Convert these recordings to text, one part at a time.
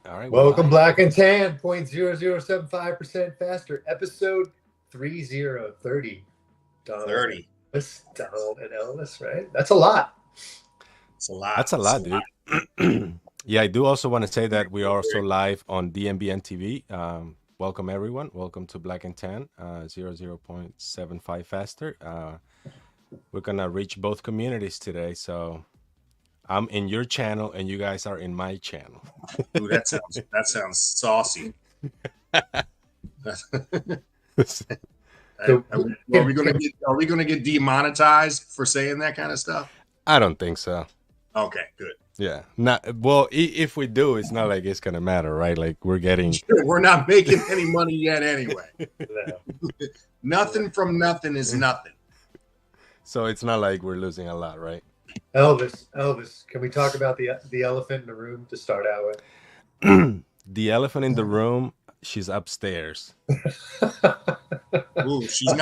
All right, we're Welcome, live. Black and Tan, 0.0075% faster, episode 3030. Donald 30. Ellis, Donald and Ellis, right? That's a lot. It's a lot. That's a It's a lot, lot. dude. Yeah, I do also want to say that we are also live on DMV MTB. Welcome, everyone. Welcome to Black and Tan, 0.75 faster. We're going to reach both communities today. So I'm in your channel and you guys are in my channel. Ooh, that sounds saucy. So, Are we gonna get demonetized for saying that kind of stuff? I don't think so. Okay, good. Yeah. Not well, if we do, it's not like it's going to matter, right? Like we're getting. We're not making any money yet anyway. no. Nothing from nothing is nothing. So it's not like we're losing a lot, right? Elvis, can we talk about the elephant in the room to start out with? The elephant in the room, she's upstairs. Ooh, she's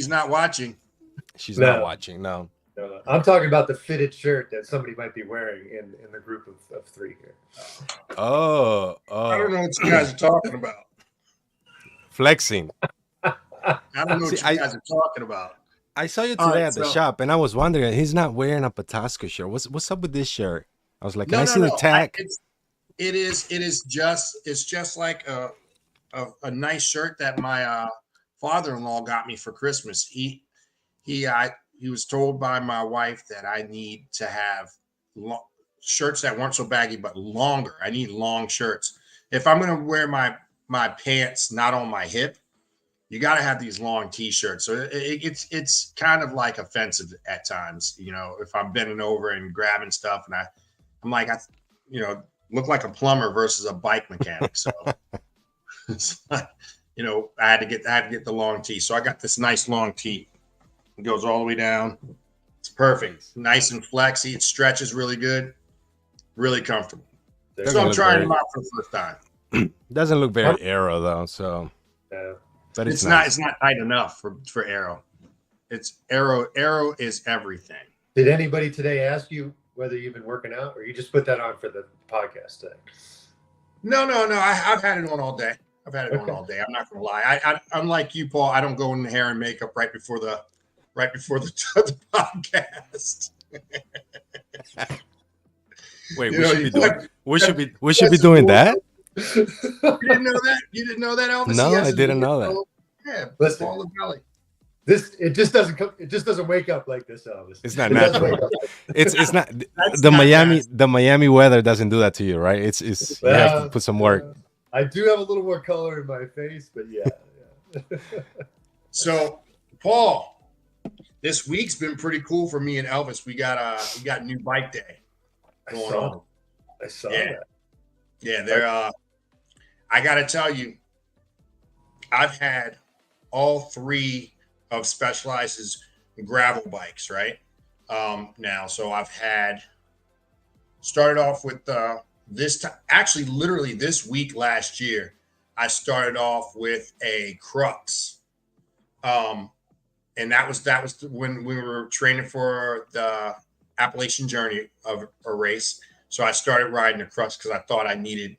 not watching. She's No. not watching. No. No, I'm talking about the fitted shirt that somebody might be wearing in the group of three here. Oh, I don't know what you guys are talking about. flexing. I don't know what See, you guys are talking about. I saw you All today right, at the so- shop, and I was wondering, he's not wearing a Patasco shirt. What's up with this shirt? I was like, can I see No. the tag? It's just like a nice shirt that my father-in-law got me for Christmas. He was told by my wife that I need to have shirts that weren't so baggy but longer. I need long shirts. If I'm going to wear my pants not on my hip, you got to have these long t-shirts. So it's kind of like offensive at times, if I'm bending over and grabbing stuff and I'm like, look like a plumber versus a bike mechanic. So it's like, I had to get the long tee. So I got this nice long tee. It goes all the way down. It's perfect. Nice and flexy. It stretches really good. Really comfortable. So I'm trying them out for the first time. Doesn't look very aero though, so but It's nice. not tight enough for aero. It's aero. Aero is everything. Did anybody today ask you whether you've been working out, or you just put that on for the podcast today? No. I've had it on all day. I'm not gonna lie. I unlike you, Paul. I don't go in the hair and makeup right before the the podcast. Wait, we should be doing that? You didn't know that? You didn't know that, Elvis? No, I didn't know that. Yeah, Listen. Paul Belly. It just doesn't wake up like this, Elvis. It's not It doesn't natural. wake up. It's not That's the not Miami natural. the Miami weather doesn't do that to you, right? It's you have to put some work. I do have a little more color in my face, but yeah. So, Paul, this week's been pretty cool for me and Elvis. We got new bike day going on. I saw Yeah. that. Yeah, they're I gotta tell you, I've had all three of Specialized's gravel bikes, right? Now, so I've started off with actually literally this week last year, I started off with a Crux. And that was when we were training for the Appalachian Journey of a race. So I started riding a Crux because I thought I needed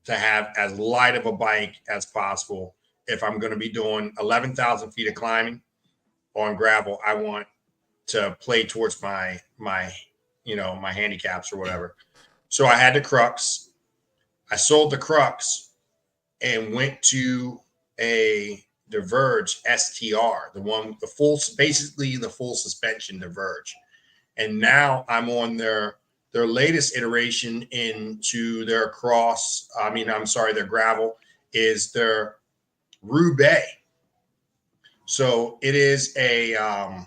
to have as light of a bike as possible. If I'm going to be doing 11,000 feet of climbing on gravel, I want to play towards my handicaps or whatever. So I had the Crux. I sold the Crux and went to a Diverge STR, basically the full suspension Diverge. And now I'm on their latest iteration into their their gravel is their Roubaix. So it is a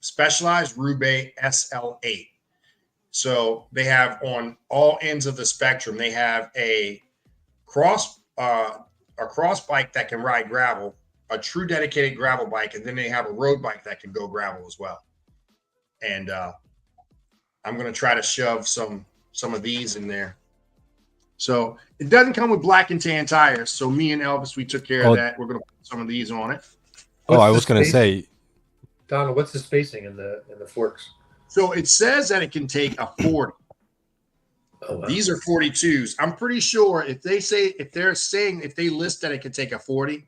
Specialized Roubaix SL8. So they have on all ends of the spectrum, they have a cross bike that can ride gravel, a true dedicated gravel bike, and then they have a road bike that can go gravel as well. And I'm going to try to shove some of these in there. So it doesn't come with black and tan tires. So me and Elvis, we took care of that. We're going to put some of these on it. Oh, I What's was the gonna spacing? say, Donald, what's the spacing in the forks? So it says that it can take a 40. Oh, wow. These are 42s. I'm pretty sure if they list that it can take a 40,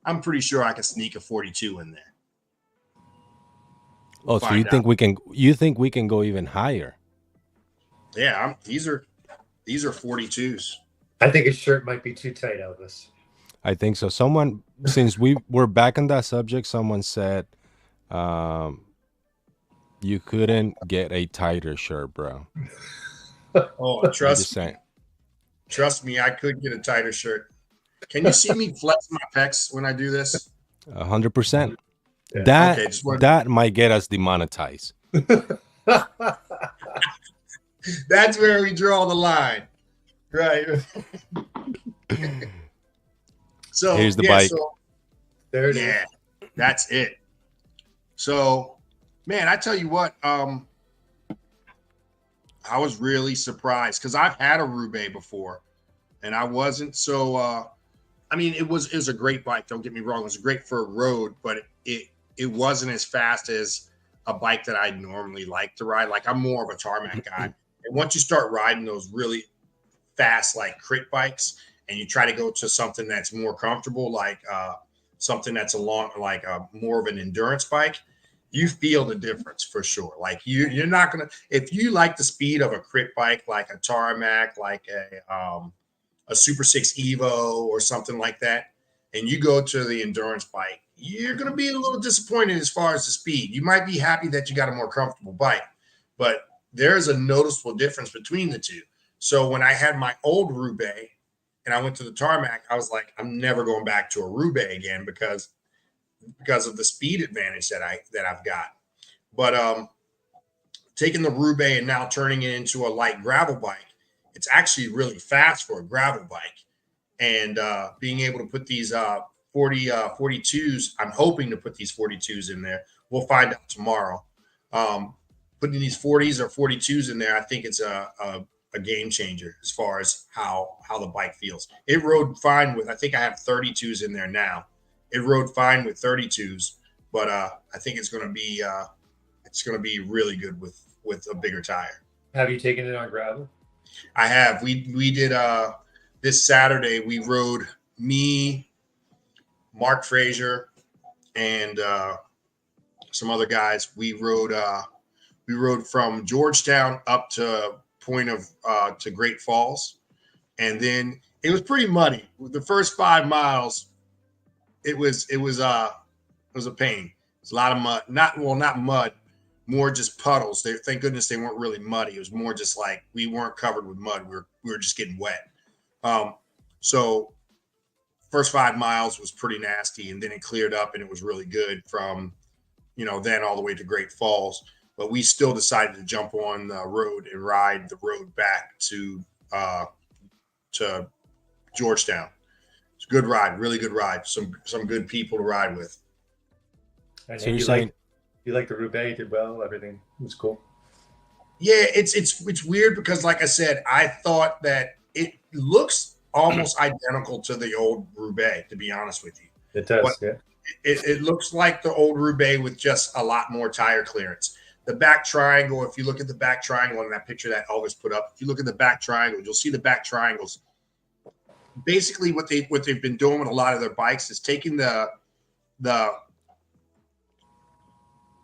I'm pretty sure I can sneak a 42 in there. We'll So you find think out. we can? You think we can go even higher? Yeah, these are 42s. I think his shirt might be too tight, Elvis. I think so. Someone, since we were back on that subject, someone said, you couldn't get a tighter shirt, bro. Oh, I'm just saying. trust me, I could get a tighter shirt. Can you see me flex my pecs when I do this? 100%. Yeah. That Okay, that might get us demonetized. That's where we draw the line, right? So Here's the bike. There it is. That's it. So, man, I tell you what, I was really surprised because I've had a Roubaix before, and I wasn't so. I mean, it was a great bike. Don't get me wrong; it was great for a road, but it wasn't as fast as a bike that I normally like to ride. Like I'm more of a tarmac guy, and once you start riding those really fast, like crit bikes, and you try to go to something that's more comfortable, like something that's more of an endurance bike, you feel the difference for sure. Like you're not gonna, if you like the speed of a crit bike, like a tarmac, like a Super 6 Evo or something like that, and you go to the endurance bike, you're going to be a little disappointed as far as the speed. You might be happy that you got a more comfortable bike, but there's a noticeable difference between the two. So when I had my old Roubaix and I went to the tarmac, I was like, I'm never going back to a Roubaix again because of the speed advantage that I've got. But taking the Roubaix and now turning it into a light gravel bike, it's actually really fast for a gravel bike. And being able to put these 42s, I'm hoping to put these 42s in there. We'll find out tomorrow. Putting these 40s or 42s in there, I think it's a game changer as far as how the bike feels. It rode fine with, I think I have 32s in there now. It rode fine with 32s, but I think it's going to be really good with a bigger tire. Have you taken it on gravel? I have. We did this Saturday. We rode me, Mark Frazier, and some other guys. We rode from Georgetown up to to Great Falls, and then it was pretty muddy. The first 5 miles, it was a pain. It's a lot of mud. Not mud, more just puddles. Thank goodness they weren't really muddy. It was more just like we weren't covered with mud. We were just getting wet. So first 5 miles was pretty nasty, and then it cleared up and it was really good from, then all the way to Great Falls. But we still decided to jump on the road and ride the road back to Georgetown. It's a good ride, really good ride. Some good people to ride with. And So you're saying you like the Roubaix? You did well. Everything was cool. Yeah, it's weird because, like I said, I thought that it looks almost identical to the old Roubaix, to be honest with you. It does, But yeah. it looks like the old Roubaix with just a lot more tire clearance. The back triangle, if you look at the back triangle in that picture that Elvis put up, if you look at the back triangle, you'll see the back triangles. Basically, what they've been doing with a lot of their bikes is taking the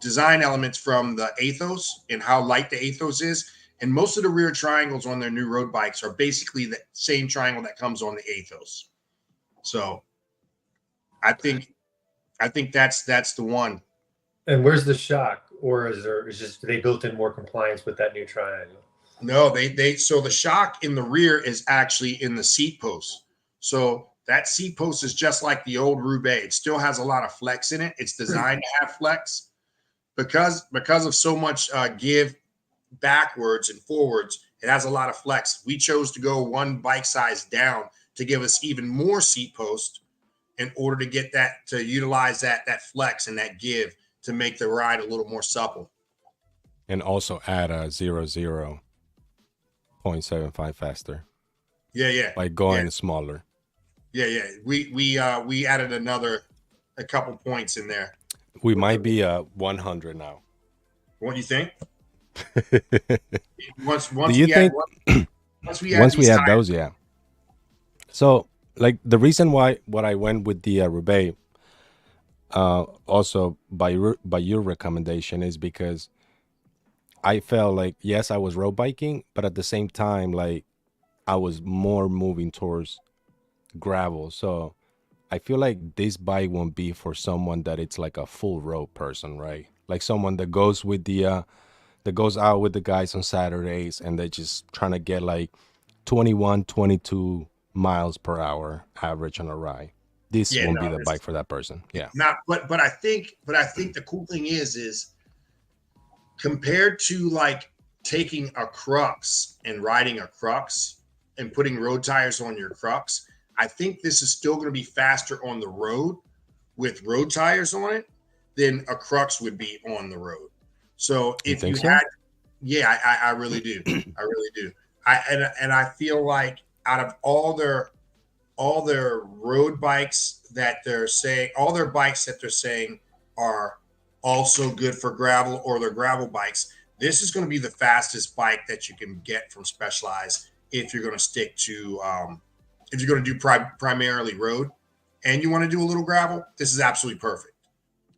design elements from the Athos and how light the Athos is. And most of the rear triangles on their new road bikes are basically the same triangle that comes on the Athos. So I think that's the one. And where's the shock? Or is just they built in more compliance with that new triangle? No, so the shock in the rear is actually in the seat post. So that seat post is just like the old Roubaix. It still has a lot of flex in it. It's designed to have flex because of so much give backwards and forwards. It has a lot of flex. We chose to go one bike size down to give us even more seat post in order to get that, to utilize that flex and that give to make the ride a little more supple. And also add a 0.75 faster. Yeah. Like going smaller. Yeah. We added a couple points in there. We might be 100 now. What do you think? Do you think Once we had those, yeah. So like the reason why what I went with the Roubaix, also by your recommendation, is because I felt like, yes, I was road biking, but at the same time, like I was more moving towards gravel. So I feel like this bike won't be for someone that it's like a full road person, right? Like someone that goes with the that goes out with the guys on Saturdays and they're just trying to get like 21, 22 miles per hour average on a ride. This Yeah, won't no, be the it's bike for that person. Yeah. not. But I think the cool thing is compared to like taking a crux and riding a crux and putting road tires on your crux, I think this is still going to be faster on the road with road tires on it than a crux would be on the road. So You if think you so? had, yeah, I really do. I really do. And I feel like out of all their road bikes that they're saying, all their bikes that they're saying are also good for gravel or their gravel bikes, this is going to be the fastest bike that you can get from Specialized if you're going to stick to, if you're going to do primarily road and you want to do a little gravel. This is absolutely perfect.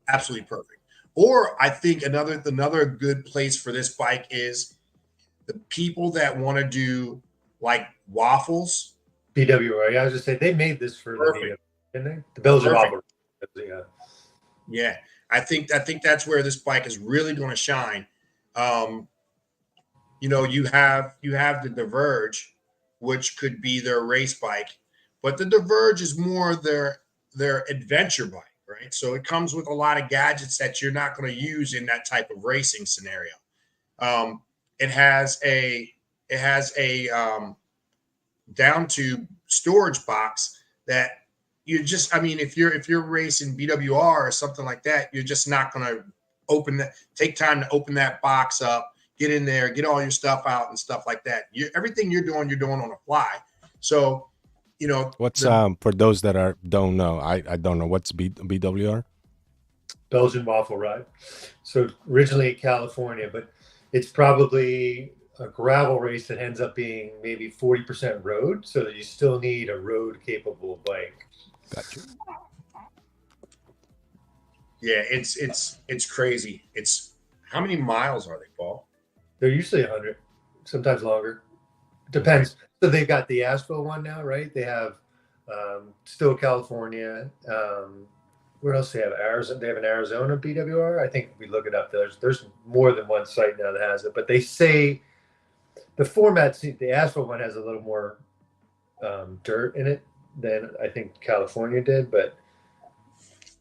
Absolutely perfect. Or I think another good place for this bike is the people that want to do like waffles. BWR. Yeah, I was just saying they made this for the BWR, Perfect. didn't they? The Belgian Perfect. waffle. Yeah. Yeah, I think that's where this bike is really going to shine. Um, you have the Diverge, which could be their race bike, but the Diverge is more their adventure bike, right? So it comes with a lot of gadgets that you're not going to use in that type of racing scenario. Um, it has a down tube storage box that you just, I mean, if you're racing BWR or something like that, you're just not going to take time to open that box up, get in there, get all your stuff out and stuff like that. Everything you're doing on the fly. So, What's for those that don't know, I don't know what's BWR. Belgian waffle ride. So originally California, but it's probably a gravel race that ends up being maybe 40% road, so that you still need a road capable bike. Got you. Yeah, it's crazy. It's how many miles are they, Paul? They're usually 100, sometimes longer. Depends. So they've got the asphalt one now, right? They have still California. Where else do they have? Arizona. They have an Arizona BWR. I think if we look it up, there's more than one site now that has it. But they say the format, the asphalt one has a little more dirt in it than I think California did, but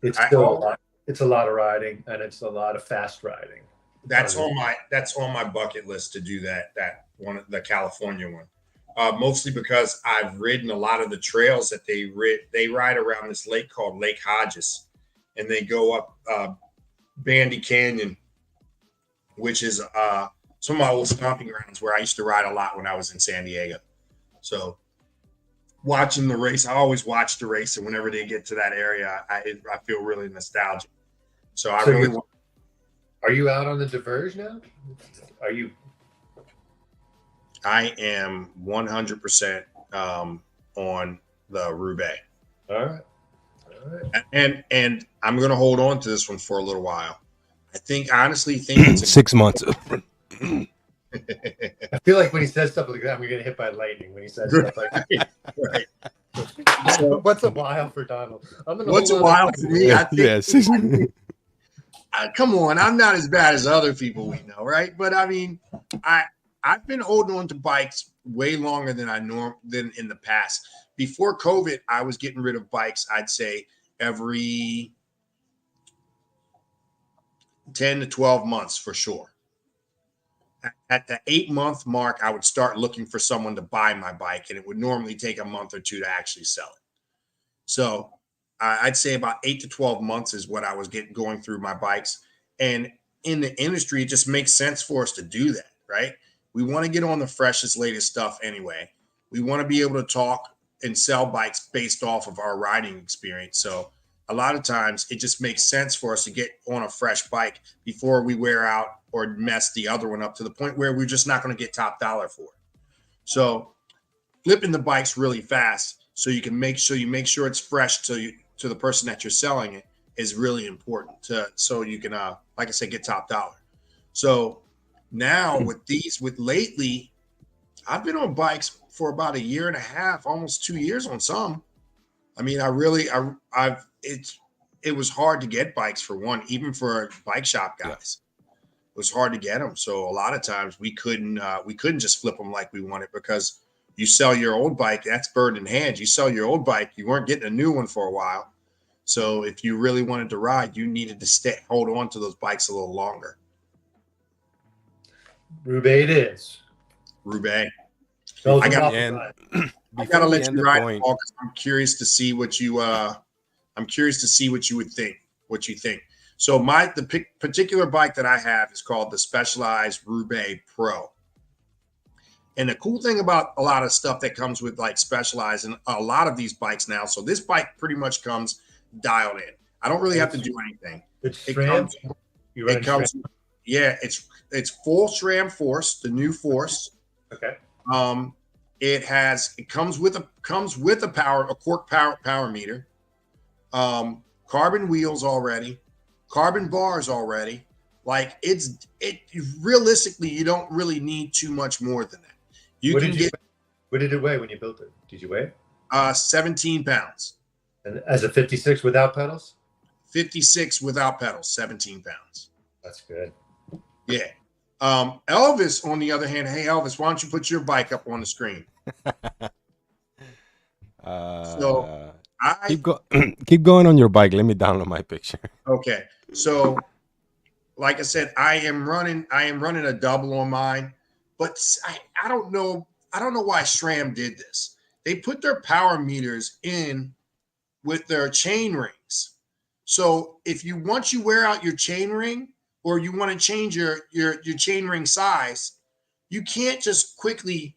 it's still a lot. It's a lot of riding and it's a lot of fast riding. That's on my bucket list to do that one, the California one. Mostly because I've ridden a lot of the trails that they ride around this lake called Lake Hodges, and they go up Bandy Canyon, which is some of my old stomping grounds where I used to ride a lot when I was in San Diego. So watching the race, I always watch the race, and whenever they get to that area, I feel really nostalgic. So I really want. Are you out on the Diverge now? Are you? I am 100% on the Roubaix. All right. And I'm going to hold on to this one for a little while. I honestly think it's 6 months. I feel like when he says stuff like that, we're getting hit by lightning when he says stuff like that. Right. So, what's a while for Donald? What's a while for me? I think, Yes. come on, I'm not as bad as other people we know, right? But I mean, I've been holding on to bikes way longer than than in the past. Before COVID, I was getting rid of bikes, I'd say every 10 to 12 months for sure. At the 8-month mark, I would start looking for someone to buy my bike, and it would normally take a month or two to actually sell it. So I'd say about 8 to 12 months is what I was going through my bikes. And in the industry, it just makes sense for us to do that, right? We want to get on the freshest, latest stuff anyway. We want to be able to talk and sell bikes based off of our riding experience. So a lot of times it just makes sense for us to get on a fresh bike before we wear out or mess the other one up to the point where we're just not going to get top dollar for it. So flipping the bike's really fast, so you make sure it's fresh to the person that you're selling it is really important so you can like I said, get top dollar. So now with lately, I've been on bikes for about 1.5 years, almost 2 years on some. I mean, it was hard to get bikes for one, even for bike shop guys. It was hard to get them. So a lot of times we couldn't just flip them like we wanted, because you sell your old bike, that's bird in hand. You sell your old bike, you weren't getting a new one for a while. So if you really wanted to ride, you needed to hold on to those bikes a little longer. Roubaix it is. Roubaix. I gotta let you ride, Paul, because I'm curious to see what you would think. What you think. So the particular bike that I have is called the Specialized Roubaix Pro. And the cool thing about a lot of stuff that comes with like Specialized and a lot of these bikes now, so this bike pretty much comes dialed in. I don't really have to do anything. It's it's full SRAM Force, the new Force. Okay. It comes with a cork power meter, carbon wheels already, carbon bars already. Like realistically, you don't really need too much more than that. What did it weigh when you built it? Did you weigh it? 17 pounds. And as a 56 without pedals? 56 without pedals, 17 pounds. That's good. Yeah. Elvis, on the other hand, hey Elvis, why don't you put your bike up on the screen? Keep going on your bike. Let me download my picture. Okay. So, like I said, I am running a double on mine, but I don't know why SRAM did this. They put their power meters in with their chain rings. So once you wear out your chain ring, or you want to change your chain ring size, you can't just quickly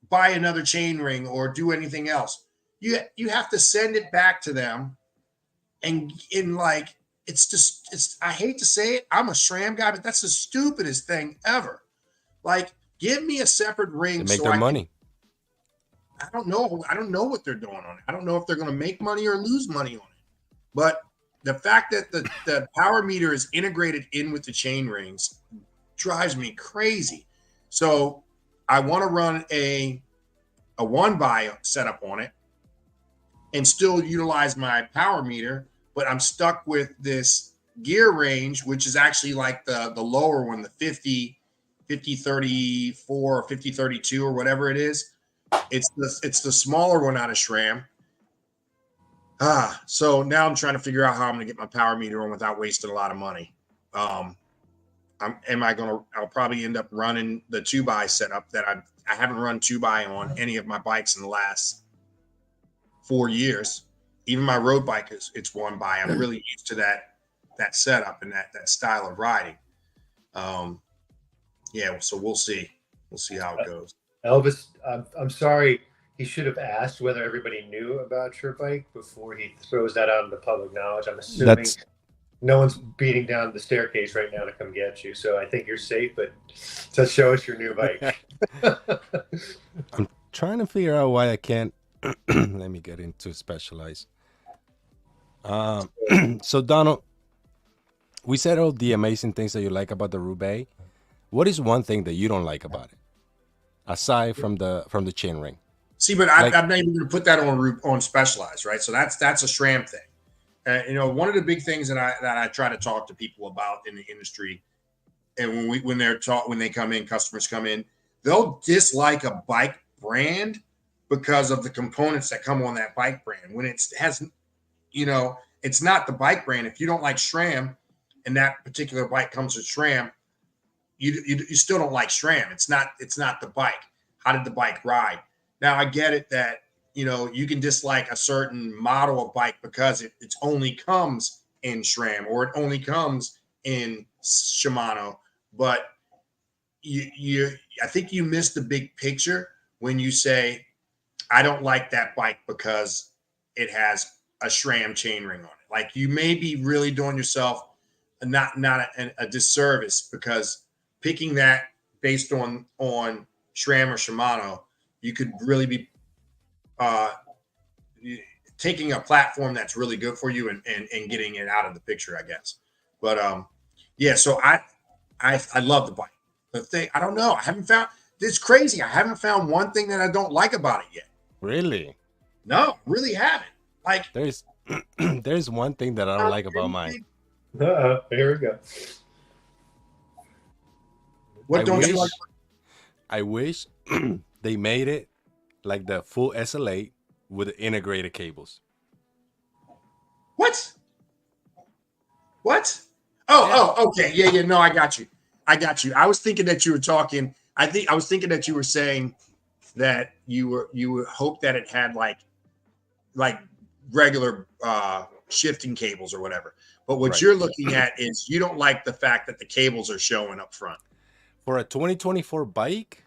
buy another chain ring or do anything else. You have to send it back to them, and like it's I hate to say it, I'm a SRAM guy, but that's the stupidest thing ever. Like, give me a separate ring. They make their money. I don't know what they're doing on it. I don't know if they're going to make money or lose money on it. But the fact that the power meter is integrated in with the chain rings drives me crazy. So I want to run a one buy setup on it and still utilize my power meter, but I'm stuck with this gear range, which is actually like the lower one, the 5034 or 5032 or whatever it is. It's the smaller one out of SRAM. So now I'm trying to figure out how I'm going to get my power meter on without wasting a lot of money. I'll probably end up running the 2x setup that I haven't run 2x on any of my bikes in the last 4 years. Even my road bike it's 1x. I'm really used to that setup and that style of riding. So we'll see how it goes. Elvis, I'm sorry. He should have asked whether everybody knew about your bike before he throws that out into public knowledge. I'm assuming no one's beating down the staircase right now to come get you. So I think you're safe, but just show us your new bike. I'm trying to figure out why I can't. Let me get into Specialized. So Donald, we said all the amazing things that you like about the Roubaix. What is one thing that you don't like about it, aside from the chain ring? See, but I'm not even going to put that on Specialized, right? So that's a SRAM thing. One of the big things that I try to talk to people about in the industry, and when they come in, customers come in, they'll dislike a bike brand because of the components that come on that bike brand. When it's not the bike brand. If you don't like SRAM, and that particular bike comes with SRAM, you still don't like SRAM. It's not the bike. How did the bike ride? Now, I get it that, you can dislike a certain model of bike because it only comes in SRAM or it only comes in Shimano. But I think you missed the big picture when you say, I don't like that bike because it has a SRAM chainring on it. Like, you may be really doing yourself not a disservice, because picking that based on SRAM or Shimano you could really be taking a platform that's really good for you and getting it out of the picture, I guess. But yeah, so I love the bike. The thing, I don't know. I haven't found, it's crazy. I haven't found one thing that I don't like about it yet. Really? No, really haven't. Like, There's there's one thing that I don't like about mine. Here we go. What don't you like? I wish they made it like the full SLA with integrated cables. What? What? Oh, okay. Yeah. No, I got you. I was thinking that you were talking. I was thinking that you were saying that you would hope that it had like regular shifting cables or whatever. But what Right. you're looking at is you don't like the fact that the cables are showing up front. For a 2024 bike,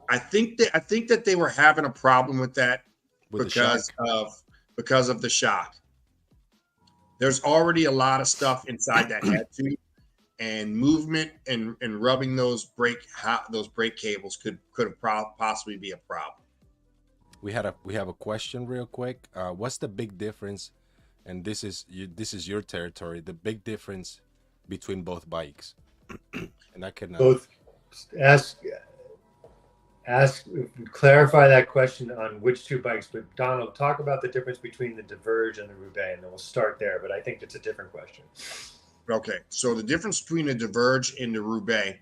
I think that they were having a problem with that with because of the shock. There's already a lot of stuff inside that head tube, and movement and rubbing those brake cables could have possibly be a problem. we have a question real quick. What's the big difference? And this is your territory. The big difference between both bikes, and I can Both clarify that question on which two bikes. But Donald, talk about the difference between the Diverge and the Roubaix, and then we'll start there. But I think it's a different question. Okay, so the difference between the Diverge and the Roubaix,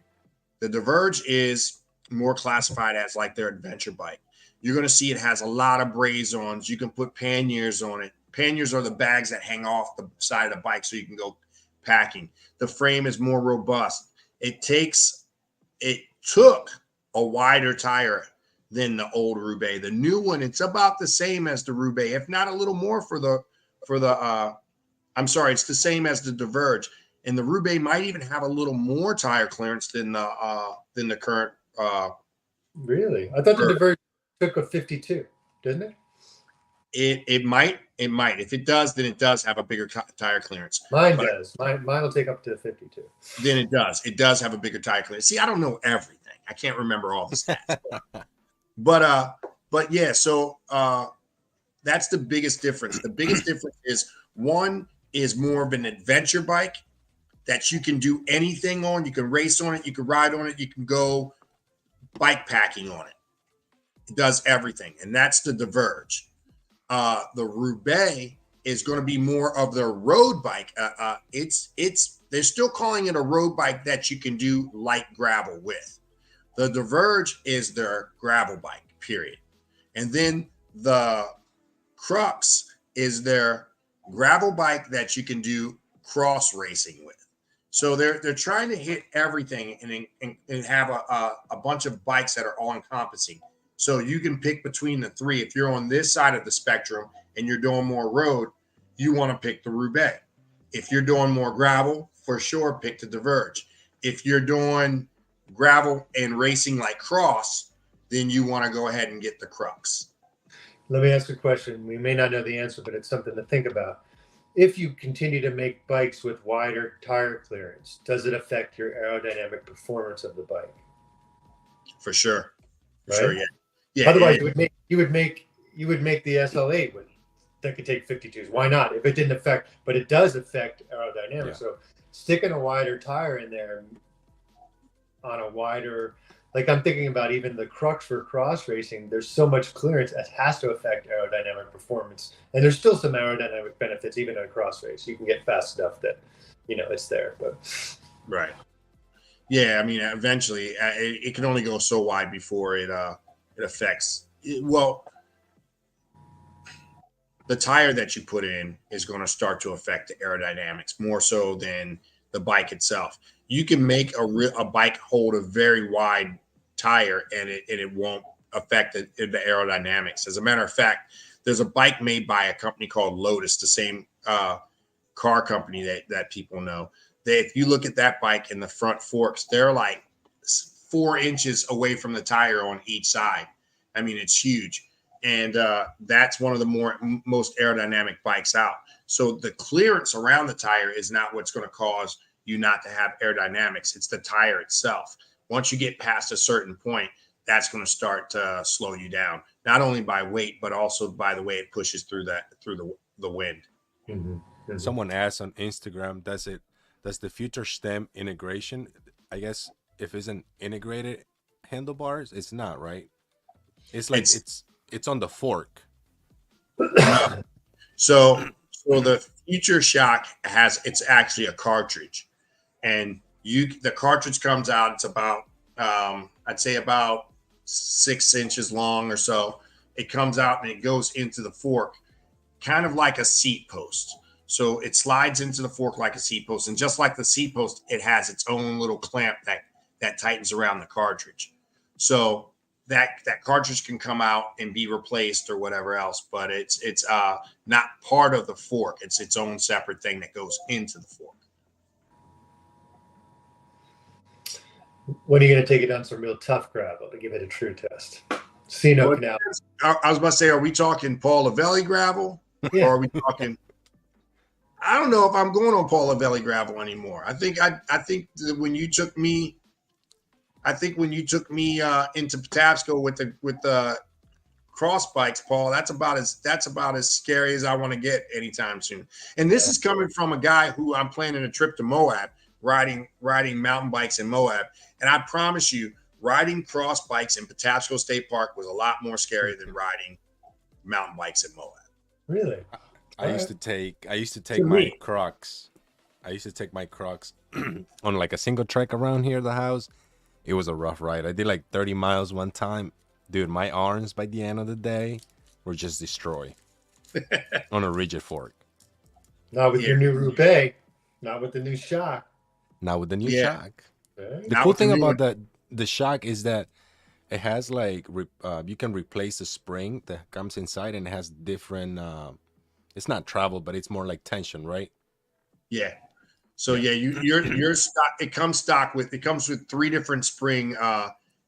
the Diverge is more classified as like their adventure bike. You're going to see it has a lot of braze-ons. You can put panniers on it. Panniers are the bags that hang off the side of the bike so you can go packing. The frame is more robust. It took a wider tire than the old Roubaix. The new one, it's about the same as the Roubaix, if not a little more it's the same as the Diverge. And the Roubaix might even have a little more tire clearance than the current. Really? I thought the Diverge took a 52, didn't it? It might. If it does, then it does have a bigger tire clearance. Mine does. Mine will take up to 52. Then it does. It does have a bigger tire clearance. See, I don't know everything. I can't remember all the stats. but yeah. So that's the biggest difference. The biggest difference is one is more of an adventure bike that you can do anything on. You can race on it. You can ride on it. You can go bike packing on it. It does everything, and that's the Diverge. The Roubaix is going to be more of the road bike. They're still calling it a road bike that you can do light gravel with. The Diverge is their gravel bike, period. And then the Crux is their gravel bike that you can do cross racing with. So they're trying to hit everything and have a bunch of bikes that are all encompassing. So you can pick between the three. If you're on this side of the spectrum and you're doing more road, you want to pick the Roubaix. If you're doing more gravel, for sure, pick the Diverge. If you're doing gravel and racing like cross, then you want to go ahead and get the Crux. Let me ask a question. We may not know the answer, but it's something to think about. If you continue to make bikes with wider tire clearance, does it affect your aerodynamic performance of the bike? For sure. Right? Sure, yeah. Yeah. Otherwise, you would make the SL8 that could take 52s. Why not? If it didn't affect, but it does affect aerodynamics. Yeah. So sticking a wider tire in there on a wider, like I'm thinking about even the Crux for cross racing, there's so much clearance it has to affect aerodynamic performance. And there's still some aerodynamic benefits even in a cross race. You can get fast enough that, it's there. But right. Yeah, I mean, eventually it can only go so wide before it affects. Well, the tire that you put in is going to start to affect the aerodynamics more so than the bike itself. You can make a bike hold a very wide tire and it won't affect the aerodynamics. As a matter of fact, there's a bike made by a company called Lotus, the same car company that people know. If you look at that bike in the front forks, they're like 4 inches away from the tire on each side. I mean, it's huge. And that's one of the most aerodynamic bikes out. So the clearance around the tire is not what's going to cause you not to have aerodynamics. It's the tire itself. once you get past a certain point, that's going to start to slow you down, not only by weight, but also by the way it pushes through the wind. Mm-hmm. Someone asked on Instagram, does the future stem integration? I guess if it's an integrated handlebars, it's not, right? It's like it's on the fork. So the Future Shock it's actually a cartridge, and the cartridge comes out. It's about I'd say about 6 inches long or so. It comes out and it goes into the fork, kind of like a seat post. So it slides into the fork like a seat post, and just like the seat post, it has its own little clamp that tightens around the cartridge. So that cartridge can come out and be replaced or whatever else, but it's not part of the fork. It's its own separate thing that goes into the fork. When are you going to take it on some real tough gravel to give it a true test? Sino Canal. I was about to say, are we talking Paul Lavelli gravel? Yeah. Or are we talking? I don't know if I'm going on Paul Lavelli gravel anymore. I think that when you took me into Patapsco with the cross bikes, Paul, that's about as scary as I want to get anytime soon. And this is coming from a guy who I'm planning a trip to Moab, riding mountain bikes in Moab. And I promise you, riding cross bikes in Patapsco State Park was a lot more scary than riding mountain bikes in Moab. Really? I used to take my Crocs. I used to take my Crocs on like a single trek around here, the house. It was a rough ride. I did like 30 miles one time. Dude, my arms by the end of the day were just destroyed on a rigid fork. Not with your new Roubaix. Not with the new shock. Not with the new shock. Right? The cool thing about the shock is that it has like you can replace the spring that comes inside, and it has different. It's not travel, but it's more like tension, right? Yeah. So you're stock. It comes with 3 different spring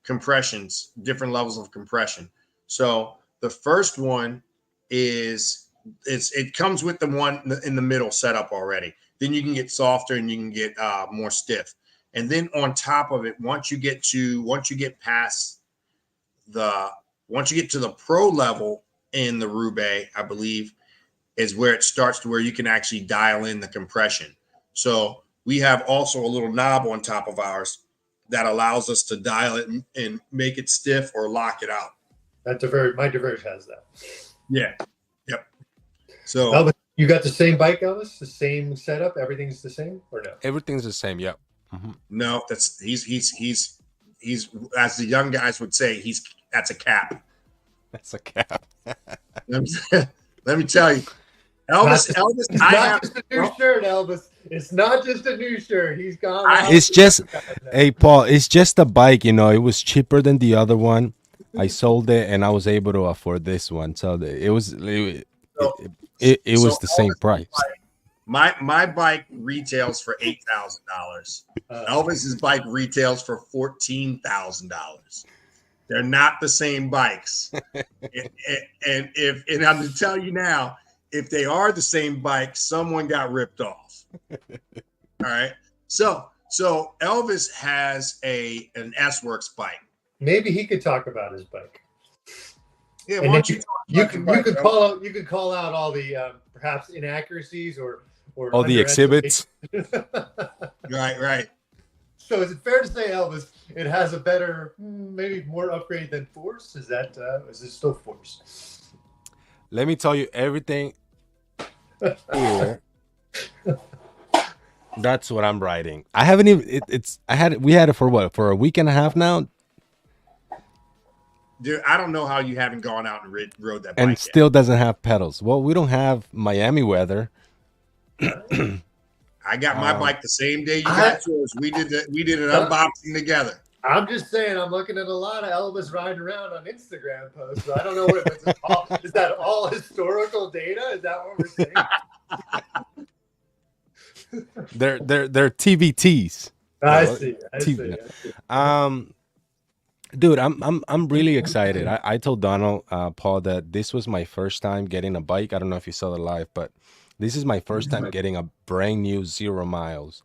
compressions, different levels of compression. So the first one it comes with the one in the middle set up already. Then you can get softer and you can get more stiff. And then on top of it, once you get to the pro level in the Roubaix, I believe, is where it starts to where you can actually dial in the compression. So we have also a little knob on top of ours that allows us to dial it and make it stiff or lock it out. My Diverge has that. Yeah. Yep. So Elvis, you got the same bike, Elvis? The same setup? Everything's the same or no? Everything's the same. Yep. Mm-hmm. No, he's as the young guys would say, that's a cap. That's a cap. Let me tell you. Elvis, it's not just a new shirt, Elvis. It's not just a new shirt. He's gone. It's just, hey, Paul, it's just a bike. You know, it was cheaper than the other one. I sold it, and I was able to afford this one. So it was the same price. My bike retails for $8,000. Elvis's bike retails for $14,000. They're not the same bikes. and I'm going to tell you now, if they are the same bike, someone got ripped off. All right. So Elvis has an S-Works bike. Maybe he could talk about his bike. Yeah, and then you could call out all the perhaps inaccuracies or all the exhibits. Right. So is it fair to say, Elvis, it has a better, maybe more upgrade than Force? Is it still Force? Let me tell you everything. That's what I'm riding. I haven't even. We had it for what? For a week and a half now. Dude, I don't know how you haven't gone out and rode that bike and still doesn't have pedals. Well, we don't have Miami weather. I got my bike the same day you got yours. We did an unboxing together. I'm just saying, I'm looking at a lot of Elvis riding around on Instagram posts. So I don't know what is that all historical data? Is that what we're saying? They're TVTs. I see. Dude, I'm really excited. I told Donald, Paul, that this was my first time getting a bike. I don't know if you saw the live, but this is my first time getting a brand new 0 miles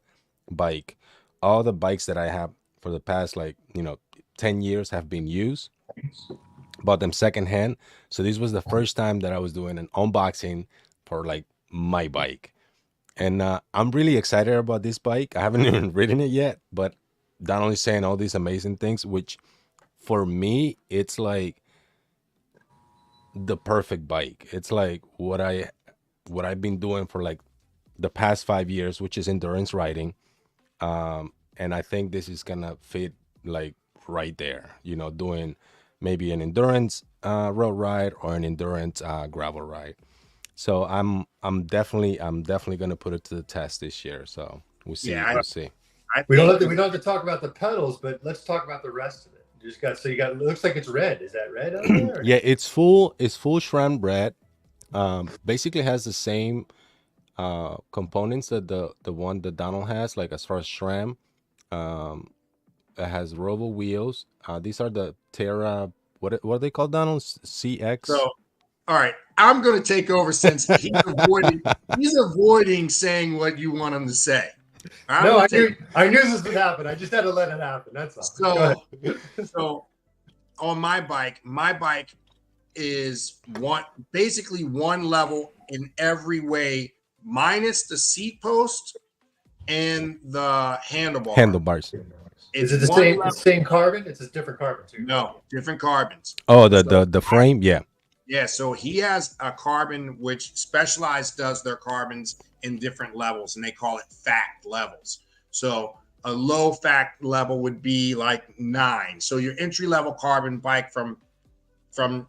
bike. All the bikes that I have for the past 10 years have been used. Bought them secondhand. So this was the first time that I was doing an unboxing for like my bike. And I'm really excited about this bike. I haven't even ridden it yet, but Donald is saying all these amazing things, which for me, it's like the perfect bike. It's like what I've been doing for like the past 5 years, which is endurance riding. And I think this is gonna fit like right there, doing maybe an endurance road ride or an endurance gravel ride. So I'm definitely gonna put it to the test this year. So we'll see. Yeah, We'll see. We don't have to talk about the pedals, but let's talk about the rest of it. It looks like it's red. Is that red on there? Yeah, it's full SRAM red. Basically has the same components that the one that Donald has, like as far as SRAM. It has robo wheels. These are the Terra. What are they called, Donald? CX. So, all right, I'm going to take over since he's avoiding saying what you want him to say. I knew this would happen. I just had to let it happen. That's all. So on my bike is basically one level in every way, minus the seat post and the handlebars. Is it the same carbon? It's a different carbon too. No, different carbons. Oh, the frame, yeah. Yeah, so he has a carbon which Specialized does their carbons in different levels, and they call it FACT levels. So a low FACT level would be like 9. So your entry level carbon bike from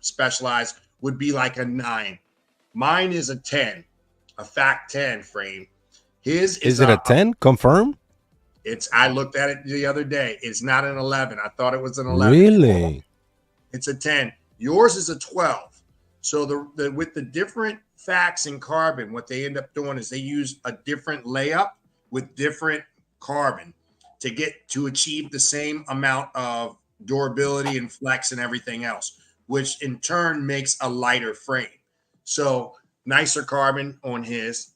Specialized would be like a 9. Mine is a 10, a FACT 10 frame. His is it a 10? Confirm? I looked at it the other day. It's not an 11. I thought it was an 11. Really? It's a 10. Yours is a 12. So with the different facts in carbon, what they end up doing is they use a different layup with different carbon to achieve the same amount of durability and flex and everything else, which in turn makes a lighter frame. So nicer carbon on his.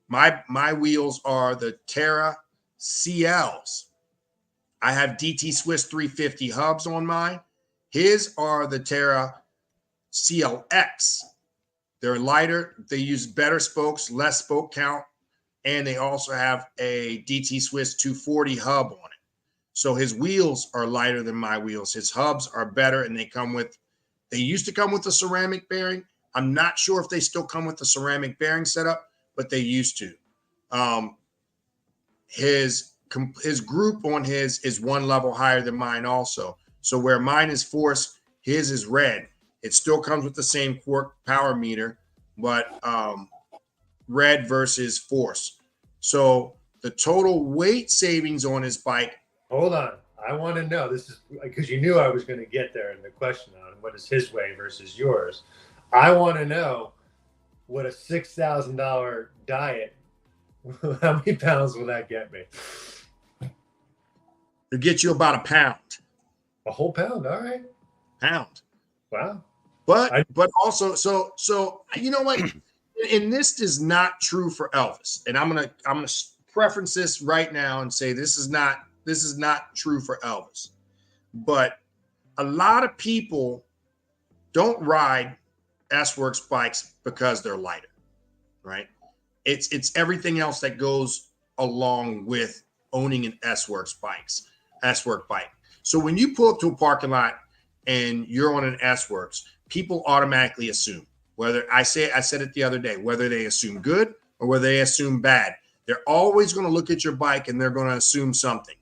My wheels are the Terra CLs. I have DT Swiss 350 hubs on mine. His are the Terra CLX. They're lighter. They use better spokes, less spoke count, and they also have a DT Swiss 240 hub on it. So his wheels are lighter than my wheels. His hubs are better, and they used to come with a ceramic bearing. I'm not sure if they still come with the ceramic bearing setup, but they used to. His group on his is one level higher than mine also. So where mine is force, his is red. It still comes with the same quark power meter, but red versus force. So the total weight savings on his bike. Hold on. I want to know. This is because you knew I was going to get there in the question on what is his way versus yours. I want to know what a $6,000 diet, how many pounds will that get me? It'll get you about a pound. A whole pound? All right. Pound. Wow. But also, so you know what? And this is not true for Elvis. And I'm gonna preference this right now and say this is not true for Elvis. But a lot of people don't ride S-Works bikes because they're lighter, right? It's everything else that goes along with owning an S-Works bike. So when you pull up to a parking lot and you're on an S-Works, people automatically assume, whether I said it the other day, whether they assume good or whether they assume bad. They're always going to look at your bike and they're going to assume something,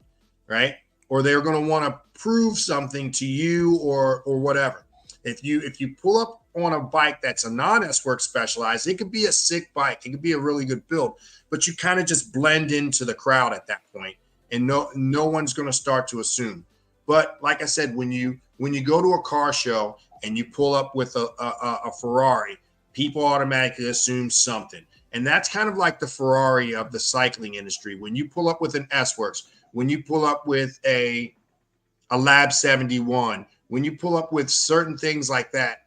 right? Or they're going to want to prove something to you or whatever. If you pull up on a bike that's a non-S-Works Specialized, it could be a sick bike. It could be a really good build, but you kind of just blend into the crowd at that point, and no one's going to start to assume. But like I said, when you go to a car show and you pull up with a Ferrari, people automatically assume something. And that's kind of like the Ferrari of the cycling industry. When you pull up with an S-Works, when you pull up with a Lab 71, when you pull up with certain things like that,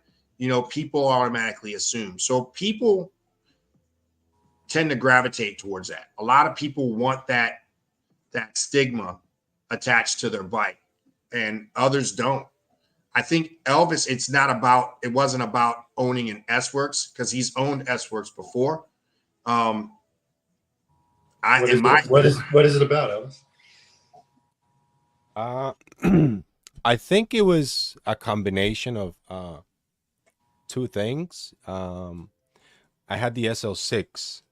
people automatically assume. So people tend to gravitate towards that. A lot of people want that stigma attached to their bike, and others don't. I think Elvis, it wasn't about owning an S-Works, because he's owned S-Works before. What is it about, Elvis? I think it was a combination of two things. I had the SL6.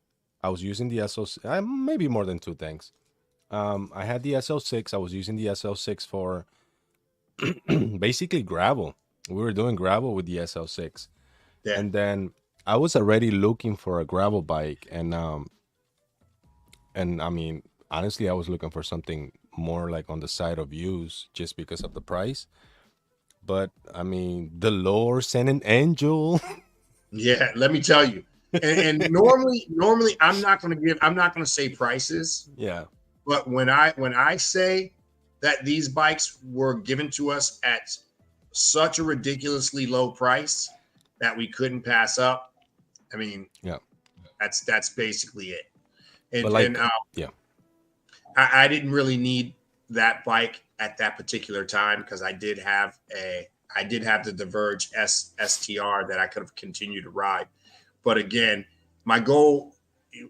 I was using the SL6, maybe more than two things. I had the SL6. I was using the SL6 for basically gravel. We were doing gravel with the SL6. Yeah. And then I was already looking for a gravel bike, and I mean, honestly, I was looking for something more like on the side of use, just because of the price. But I mean, the Lord sent an angel. Yeah, let me tell you. And normally I'm not going to say prices. Yeah. But when I say that these bikes were given to us at such a ridiculously low price that we couldn't pass up, I mean, yeah, that's basically it. And, but like, yeah, I didn't really need that bike at that particular time, because I did have the Diverge STR that I could have continued to ride. But again, my goal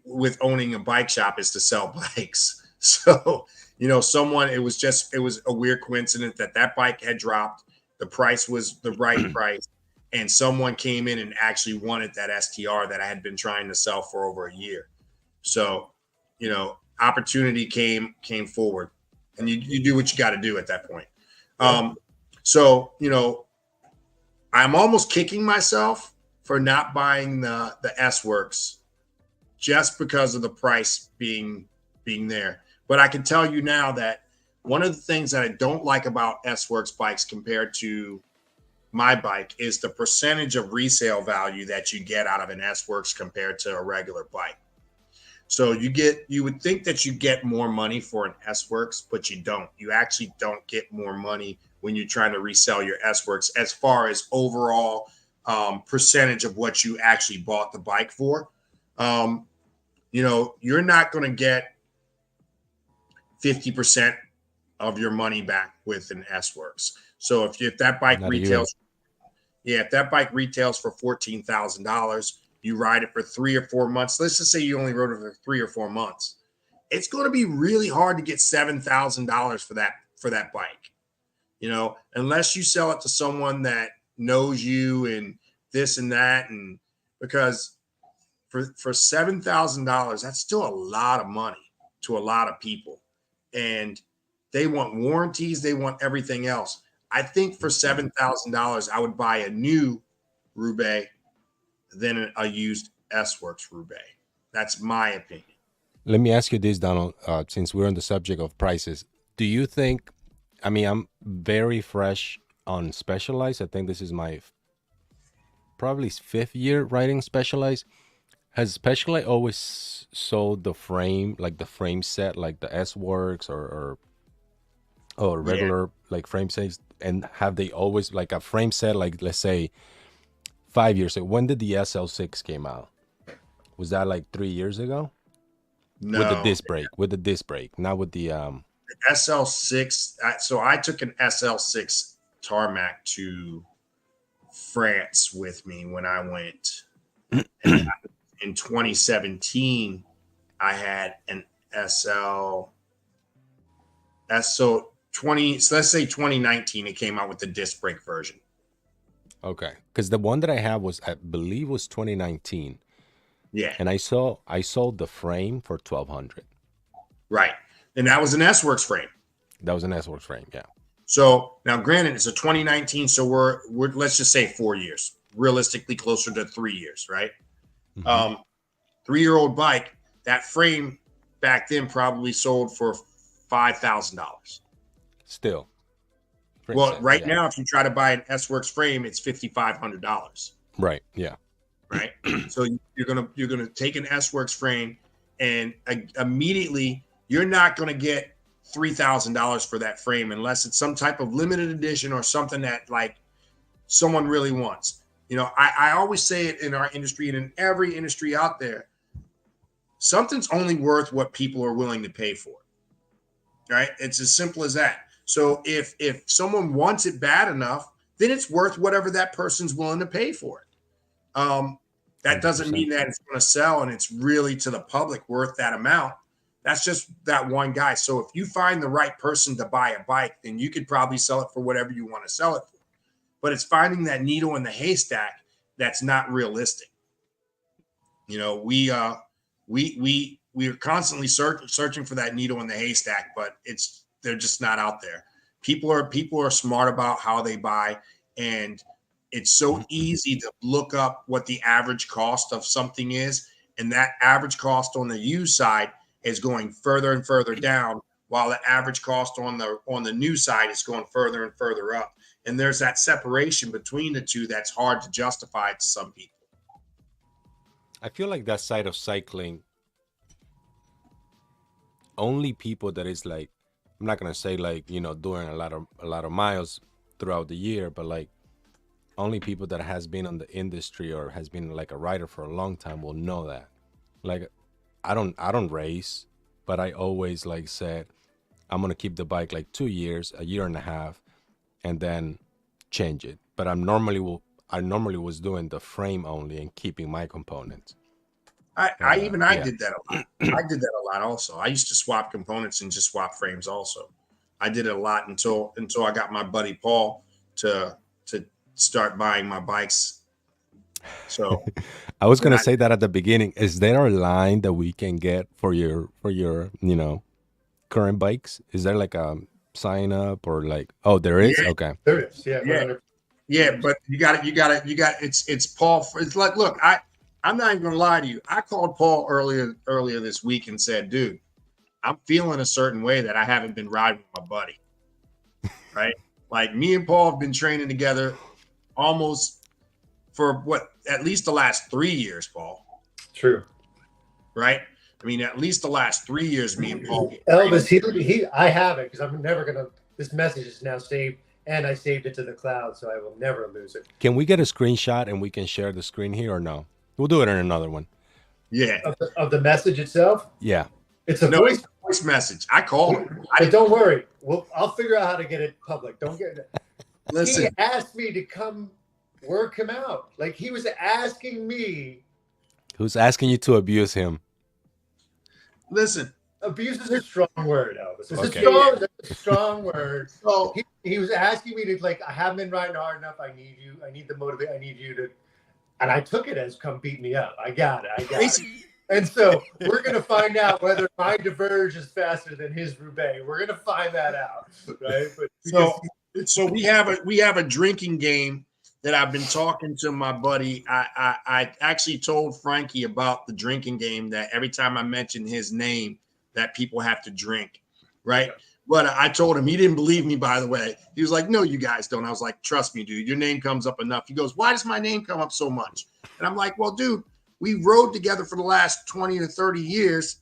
with owning a bike shop is to sell bikes. So, it was a weird coincidence that bike had dropped. The price was the right price, and someone came in and actually wanted that STR that I had been trying to sell for over a year. So, opportunity came forward, and you do what you got to do at that point. So, I'm almost kicking myself for not buying the S-Works just because of the price being there. But I can tell you now that one of the things that I don't like about S-Works bikes compared to my bike is the percentage of resale value that you get out of an S-Works compared to a regular bike. So you would think that you get more money for an S-Works, but you don't. You actually don't get more money when you're trying to resell your S-Works as far as overall percentage of what you actually bought the bike for. You're not going to get 50% of your money back with an S-Works. So if that bike retails for $14,000, you ride it for 3 or 4 months. Let's just say you only rode it for 3 or 4 months. It's going to be really hard to get $7,000 for that bike. Unless you sell it to someone that knows you and this and that, and because for $7,000, that's still a lot of money to a lot of people, and they want warranties, they want everything else. I think for $7,000, I would buy a new Roubaix than a used S-Works Roubaix. That's my opinion. Let me ask you this, Donald, since we're on the subject of prices. Do you think, I mean, I'm very fresh on Specialized. I think this is my probably 5th year riding Specialized. Has Specialized always sold the frame, like the frame set, like the S-Works or regular like frame sets? And have they always like a frame set, like let's say 5 years ago? When did the SL6 came out? Was that like 3 years ago? No. With the disc brake, not with the SL6. So I took an SL6 tarmac to France with me when I went. In 2017, I had an SL. So let's say 2019, it came out with the disc brake version. Okay, because the one that I have was, I believe, was 2019. Yeah, and I sold the frame for $1,200. Right, and that was an S-Works frame. That was an S-Works frame, yeah. So now, granted, it's a 2019, so we're let's just say 4 years, realistically closer to 3 years, right? 3-year-old bike, that frame back then probably sold for $5,000. Still. Well, right now, if you try to buy an S-Works frame, it's $5,500. Right. Yeah. Right. So you're gonna take an S-Works frame, and immediately you're not gonna get $3,000 for that frame unless it's some type of limited edition or something that like someone really wants. I always say it in our industry and in every industry out there, something's only worth what people are willing to pay for. right? It's as simple as that. So if someone wants it bad enough, then it's worth whatever that person's willing to pay for it. That doesn't 100%. mean that it's going to sell and it's really to the public worth that amount. That's just that one guy. So if you find the right person to buy a bike, then you could probably sell it for whatever you want to sell it for. But it's finding that needle in the haystack that's not realistic. You know, we are constantly searching for that needle in the haystack, but they're just not out there. People are smart about how they buy, and it's so easy to look up what the average cost of something is, and that average cost on the used side is going further and further down, while the average cost on the new side is going further and further up. And there's that separation between the two that's hard to justify to some people. I feel like that side of cycling, only people that is like, I'm not gonna say like, you know, doing a lot of miles throughout the year, but like only people that has been on the industry or has been like a rider for a long time will know that. Like I don't race, but I always like said I'm gonna keep the bike like 2 years, a year and a half, and then change it. But I normally was doing the frame only and keeping my components. I did that a lot. I did that a lot also. I used to swap components and just swap frames also. I did it a lot until I got my buddy Paul to start buying my bikes. So I was gonna say that at the beginning. Is there a line that we can get for your you know, current bikes? Is there like a sign up or like, oh, there is? Yeah. Okay. There is, yeah. Yeah. Yeah, but you got it. It's Paul. It's like, look, I'm not even gonna lie to you. I called Paul earlier this week and said, dude, I'm feeling a certain way that I haven't been riding with my buddy. Right? Like me and Paul have been training together almost for at least the last 3 years, Paul. True. Right? I mean, at least the last 3 years, me and Paul. Elvis, I have it because I'm never gonna. This message is now saved, and I saved it to the cloud, so I will never lose it. Can we get a screenshot and we can share the screen here or no? We'll do it in another one. Yeah. Of the message itself? Yeah. It's a voice message. I called him. But don't worry. I'll figure out how to get it public. Don't get it. Listen. He asked me to come work him out. Like he was asking me. Who's asking you to abuse him? Listen. Abuse is a strong word, Elvis. It's a strong word. So he was asking me to, like, I haven't been riding hard enough. I need you. I need the motivate. I need you to. And I took it as come beat me up. I got it. And so we're going to find out whether my Diverge is faster than his Roubaix. We're going to find that out, right? But so we have a drinking game that I've been talking to my buddy. I actually told Frankie about the drinking game that every time I mention his name, that people have to drink, right? But I told him, he didn't believe me, by the way. He was like, no, you guys don't. I was like, trust me, dude, your name comes up enough. He goes, why does my name come up so much? And I'm like, well, dude, we rode together for the last 20 to 30 years.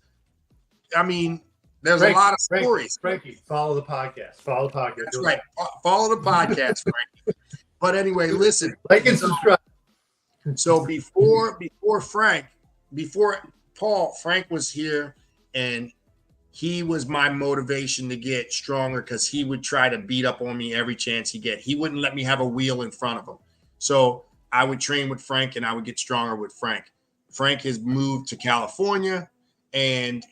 I mean, there's a lot of stories. Frankie, follow the podcast. That's right. Follow the podcast, Frankie. But anyway, listen. Like and subscribe. So before Paul, Frank was here, and he was my motivation to get stronger because he would try to beat up on me every chance he get. He wouldn't let me have a wheel in front of him. So I would train with Frank and I would get stronger with Frank. Frank has moved to California and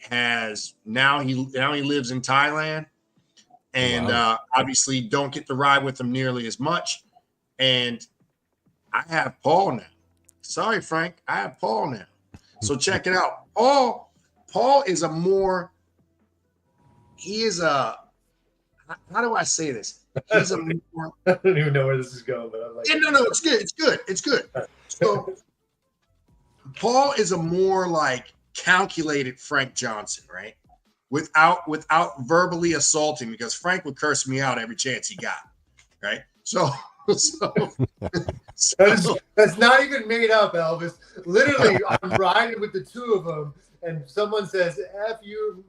now he lives in Thailand. And obviously don't get to ride with him nearly as much. And I have Paul now. Sorry, Frank. I have Paul now. So check it out. Paul is how do I say this? He's a more, I don't even know where this is going, but I'm like, no, it's good. So Paul is a more like calculated Frank Johnson, right? Without verbally assaulting, because Frank would curse me out every chance he got, right? So that's not even made up, Elvis. Literally, I'm riding with the two of them, and someone says, F you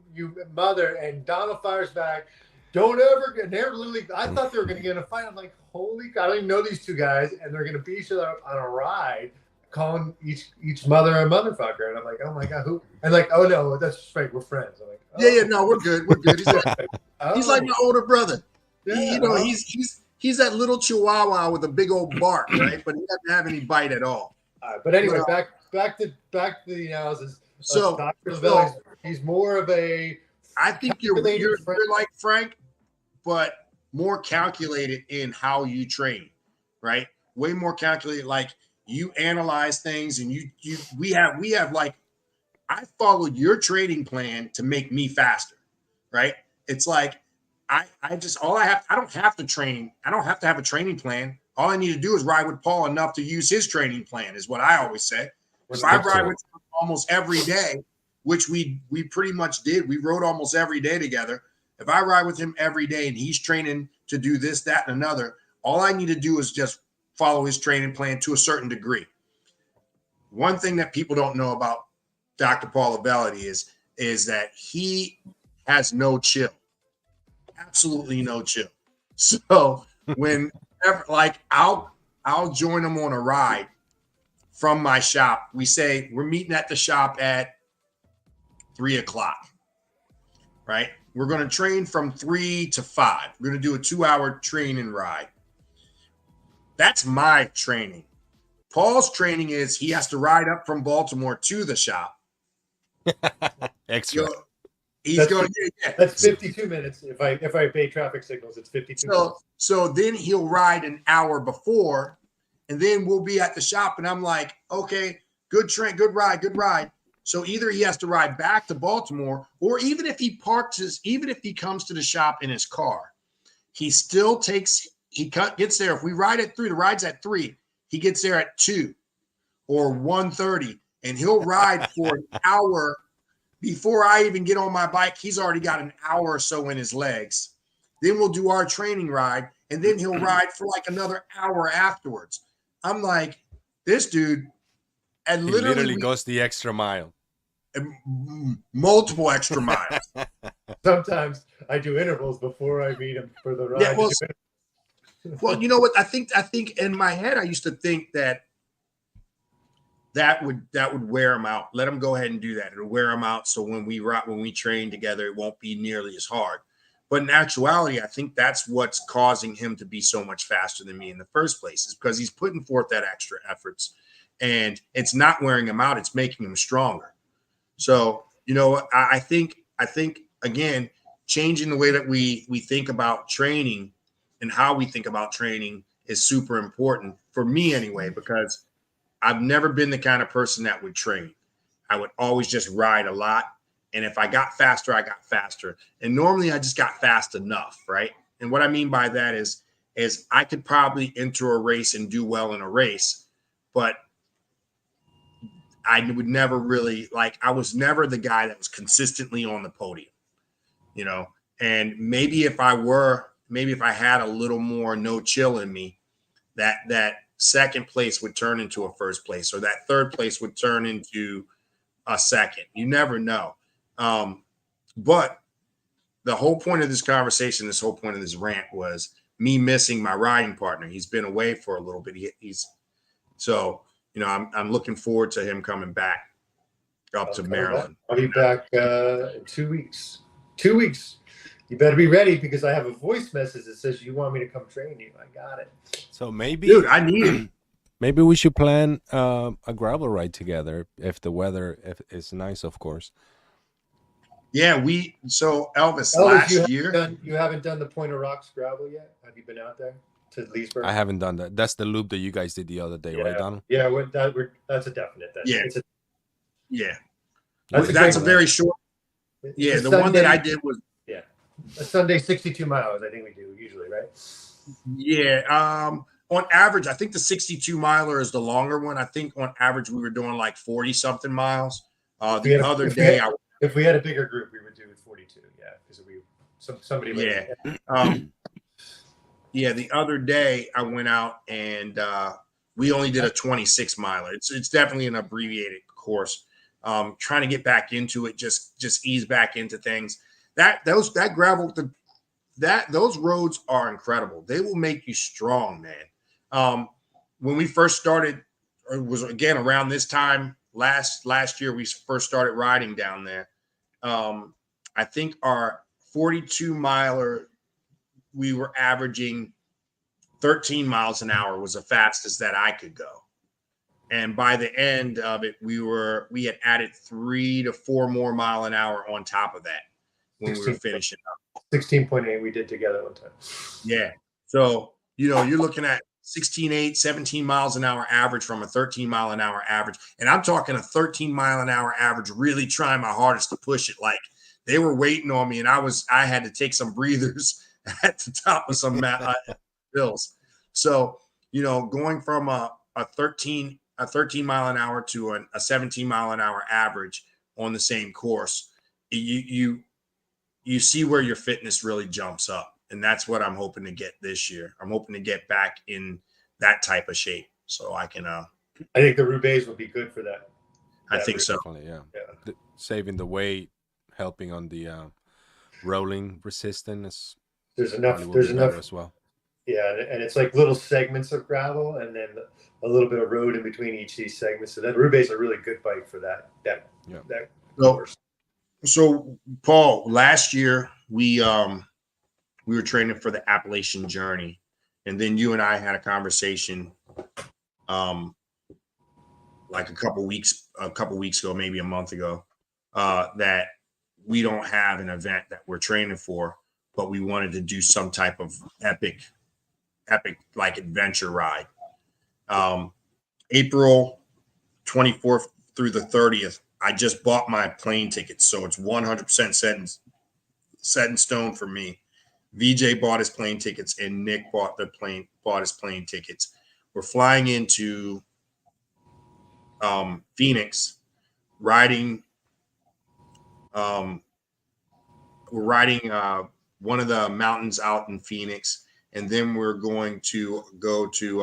mother, and Donald fires back, don't ever get, and they're literally, I thought they were going to get in a fight. I'm like, holy God, I don't even know these two guys, and they're going to beat each other up on a ride. calling each mother a motherfucker, and I'm like, oh my god, who? And like, oh no, that's right, we're friends. I'm like, oh, Yeah, no, we're good. We're good. He's like my older brother. yeah, He's that little chihuahua with a big old bark, right? But he doesn't have any bite at all. But anyway, back to the analysis. So, Dr. Lavelli's, he's more of a. I think you're like Frank, but more calculated in how you train, right? Way more calculated. Like you analyze things, and we have like I followed your training plan to make me faster, right? It's like I don't have to train. I don't have to have a training plan. All I need to do is ride with Paul enough to use his training plan, is what I always say. If I ride with him almost every day, which we pretty much did, we rode almost every day together. If I ride with him every day and he's training to do this, that, and another, all I need to do is just follow his training plan to a certain degree. One thing that people don't know about Dr. Paul Lavelli is that he has no chill. Absolutely no chill. So whenever, like, I'll join him on a ride from my shop. We say we're meeting at the shop at 3:00, right? We're going to train from 3 to 5. We're going to do a 2-hour training ride. That's my training. Paul's training is he has to ride up from Baltimore to the shop. Extra. That's 52 minutes. If I pay traffic signals, it's 52 minutes. So then he'll ride an hour before, and then we'll be at the shop, and I'm like, okay, good ride. So either he has to ride back to Baltimore, or even if he comes to the shop in his car, he still gets there. If we ride at 3, the ride's at 3, he gets there at 2 or 1:30, and he'll ride for an hour. Before I even get on my bike, he's already got an hour or so in his legs. Then we'll do our training ride, and then he'll ride for like another hour afterwards. I'm like, this dude, and He literally goes the extra mile. Multiple extra miles. Sometimes I do intervals before I meet him for the ride. Yeah, well, you know what? I think in my head, I used to think that would wear him out. Let him go ahead and do that. It'll wear him out. So when we train together, it won't be nearly as hard. But in actuality, I think that's what's causing him to be so much faster than me in the first place, is because he's putting forth that extra efforts, and it's not wearing him out. It's making him stronger. So, you know, I think again, changing the way that we think about training and how we think about training is super important for me anyway, because I've never been the kind of person that would train. I would always just ride a lot. And if I got faster, I got faster. And normally I just got fast enough, right? And what I mean by that is I could probably enter a race and do well in a race, but I would never really, I was never the guy that was consistently on the podium, you know? And maybe if I had a little more no chill in me, that second place would turn into a first place, or that third place would turn into a second. You never know. But the whole point of this conversation, this whole point of this rant was me missing my riding partner. He's been away for a little bit. So, you know, I'm looking forward to him coming back up to Maryland. I'll be back in 2 weeks. 2 weeks. You better be ready, because I have a voice message that says you want me to come train you. I got it. So maybe, dude, I need it. Maybe we should plan a gravel ride together if the weather is nice, of course. Yeah, Elvis, last year. You haven't done the Point of Rocks gravel yet? Have you been out there to Leesburg? I haven't done that. That's the loop that you guys did the other day, right, Donald? Yeah, that's a definite. That's a very short. Yeah, the one that I did was a Sunday 62 miles. I think we do usually, right? Yeah. On average, I think the 62 miler is the longer one. I think on average we were doing like 40 something miles. The other day, if we had a bigger group, we would do 42. Yeah, because somebody. Yeah. The other day I went out and we only did a 26 miler. It's definitely an abbreviated course. Trying to get back into it, just ease back into things. Those roads are incredible. They will make you strong, man. When we first started it was again around this time last year we first started riding down there. I think our 42 miler, we were averaging 13 miles an hour was the fastest that I could go. And by the end of it, we had added 3 to 4 more mile an hour on top of that when we were finishing up. 16.8 we did together one time. Yeah. So, you're looking at 16.8, 17 miles an hour average from a 13 mile an hour average. And I'm talking a 13 mile an hour average, really trying my hardest to push it. Like they were waiting on me and I had to take some breathers at the top of some hills. So, going from a 13 mile an hour to a 17 mile an hour average on the same course, you see where your fitness really jumps up. And that's what I'm hoping to get this year. I'm hoping to get back in that type of shape so I can. I think the Roubaix will be good for that. I think so. Definitely, yeah. Saving the weight, helping on the rolling resistance. There's enough as well. Yeah, and it's like little segments of gravel and then a little bit of road in between each of these segments. So that Roubaix is a really good bike for that course. So Paul, last year we were training for the Appalachian Journey, and then you and I had a conversation like a couple weeks ago, maybe a month ago, that we don't have an event that we're training for, but we wanted to do some type of epic like adventure ride. April 24th through the 30th, I just bought my plane tickets, so it's 100% set in stone for me. VJ bought his plane tickets and Nick bought his plane tickets. We're flying into Phoenix, riding. We're riding one of the mountains out in Phoenix, and then we're going to go to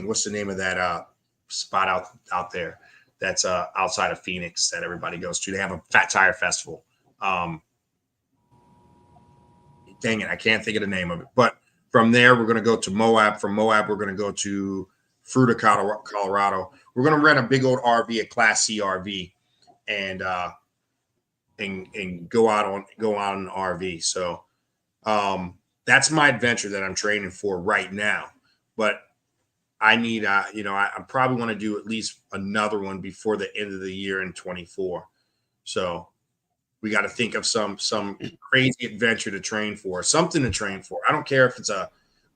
what's the name of that spot out there that's outside of Phoenix that everybody goes to? They have a Fat Tire Festival. Dang it, I can't think of the name of it. But from there, we're going to go to Moab. From Moab, we're going to go to Fruita, Colorado. We're going to rent a big old RV, a Class C RV, and go out on an RV. So that's my adventure that I'm training for right now. But I need, I probably want to do at least another one before the end of the year in 24. So we got to think of some crazy adventure to train for, something to train for. I don't care if it's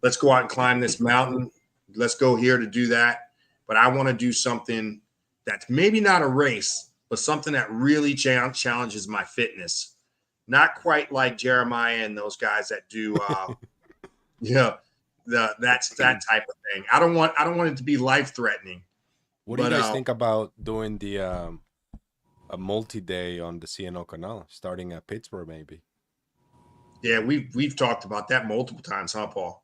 let's go out and climb this mountain. Let's go here to do that. But I want to do something that's maybe not a race, but something that really challenges my fitness. Not quite like Jeremiah and those guys that do, that's that type of thing. I don't want it to be life threatening. What do you guys think about doing the a multi-day on the C&O Canal, starting at Pittsburgh, maybe? Yeah, we've talked about that multiple times, huh, Paul?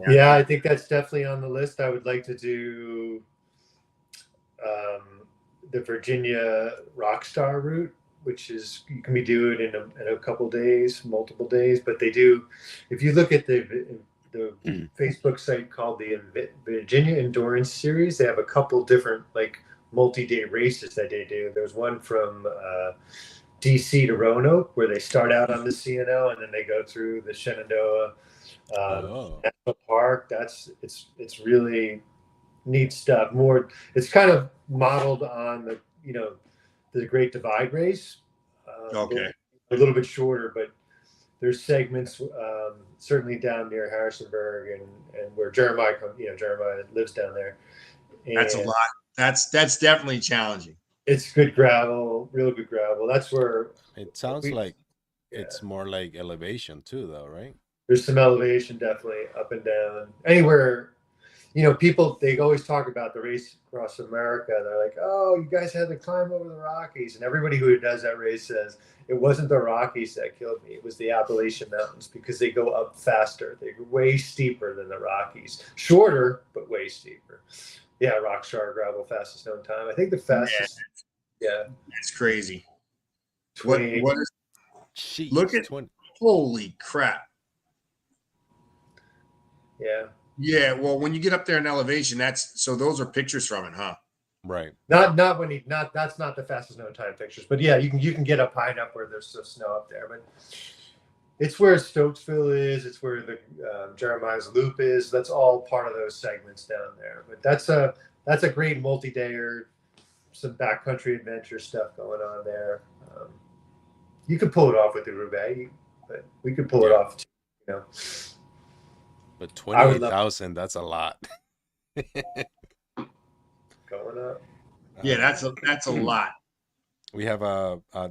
Yeah, I think that's definitely on the list. I would like to do the Virginia Rockstar route, which is you can be doing in a couple days, multiple days. But they do, if you look at the Facebook site called the Virginia Endurance Series, they have a couple different like multi-day races that they do. There's one from DC to Roanoke where they start out on the C&O and then they go through the Shenandoah National Park. It's really neat stuff. It's kind of modeled on the Great Divide race. Okay. A little bit shorter, but there's segments certainly down near Harrisonburg and where Jeremiah lives down there. And that's a lot. That's definitely challenging. It's good gravel, real good gravel. That's where it sounds like it's more like elevation too, though, right? There's some elevation, definitely up and down. Anywhere, people, they always talk about the race across America. They're like, oh, you guys had to climb over the Rockies. And everybody who does that race says, it wasn't the Rockies that killed me. It was the Appalachian Mountains because they go up faster. They're way steeper than the Rockies. Shorter, but way steeper. Yeah, Rockstar gravel, fastest known time. I think the fastest. Yeah. It's crazy. 28. What is? Jeez, Look at 20. Holy crap. Yeah. Yeah, well, when you get up there in elevation, those are pictures from it, huh? Right. Not that's not the fastest known time pictures, but yeah, you can get up high enough where there's still snow up there, but it's where Stokesville is. It's where the Jeremiah's Loop is. That's all part of those segments down there. But that's a great multi-dayer, some backcountry adventure stuff going on there. You could pull it off with the Roubaix, but we could pull it off too, you know. But 28,000, that's a lot. Going up. Yeah, that's a lot. We have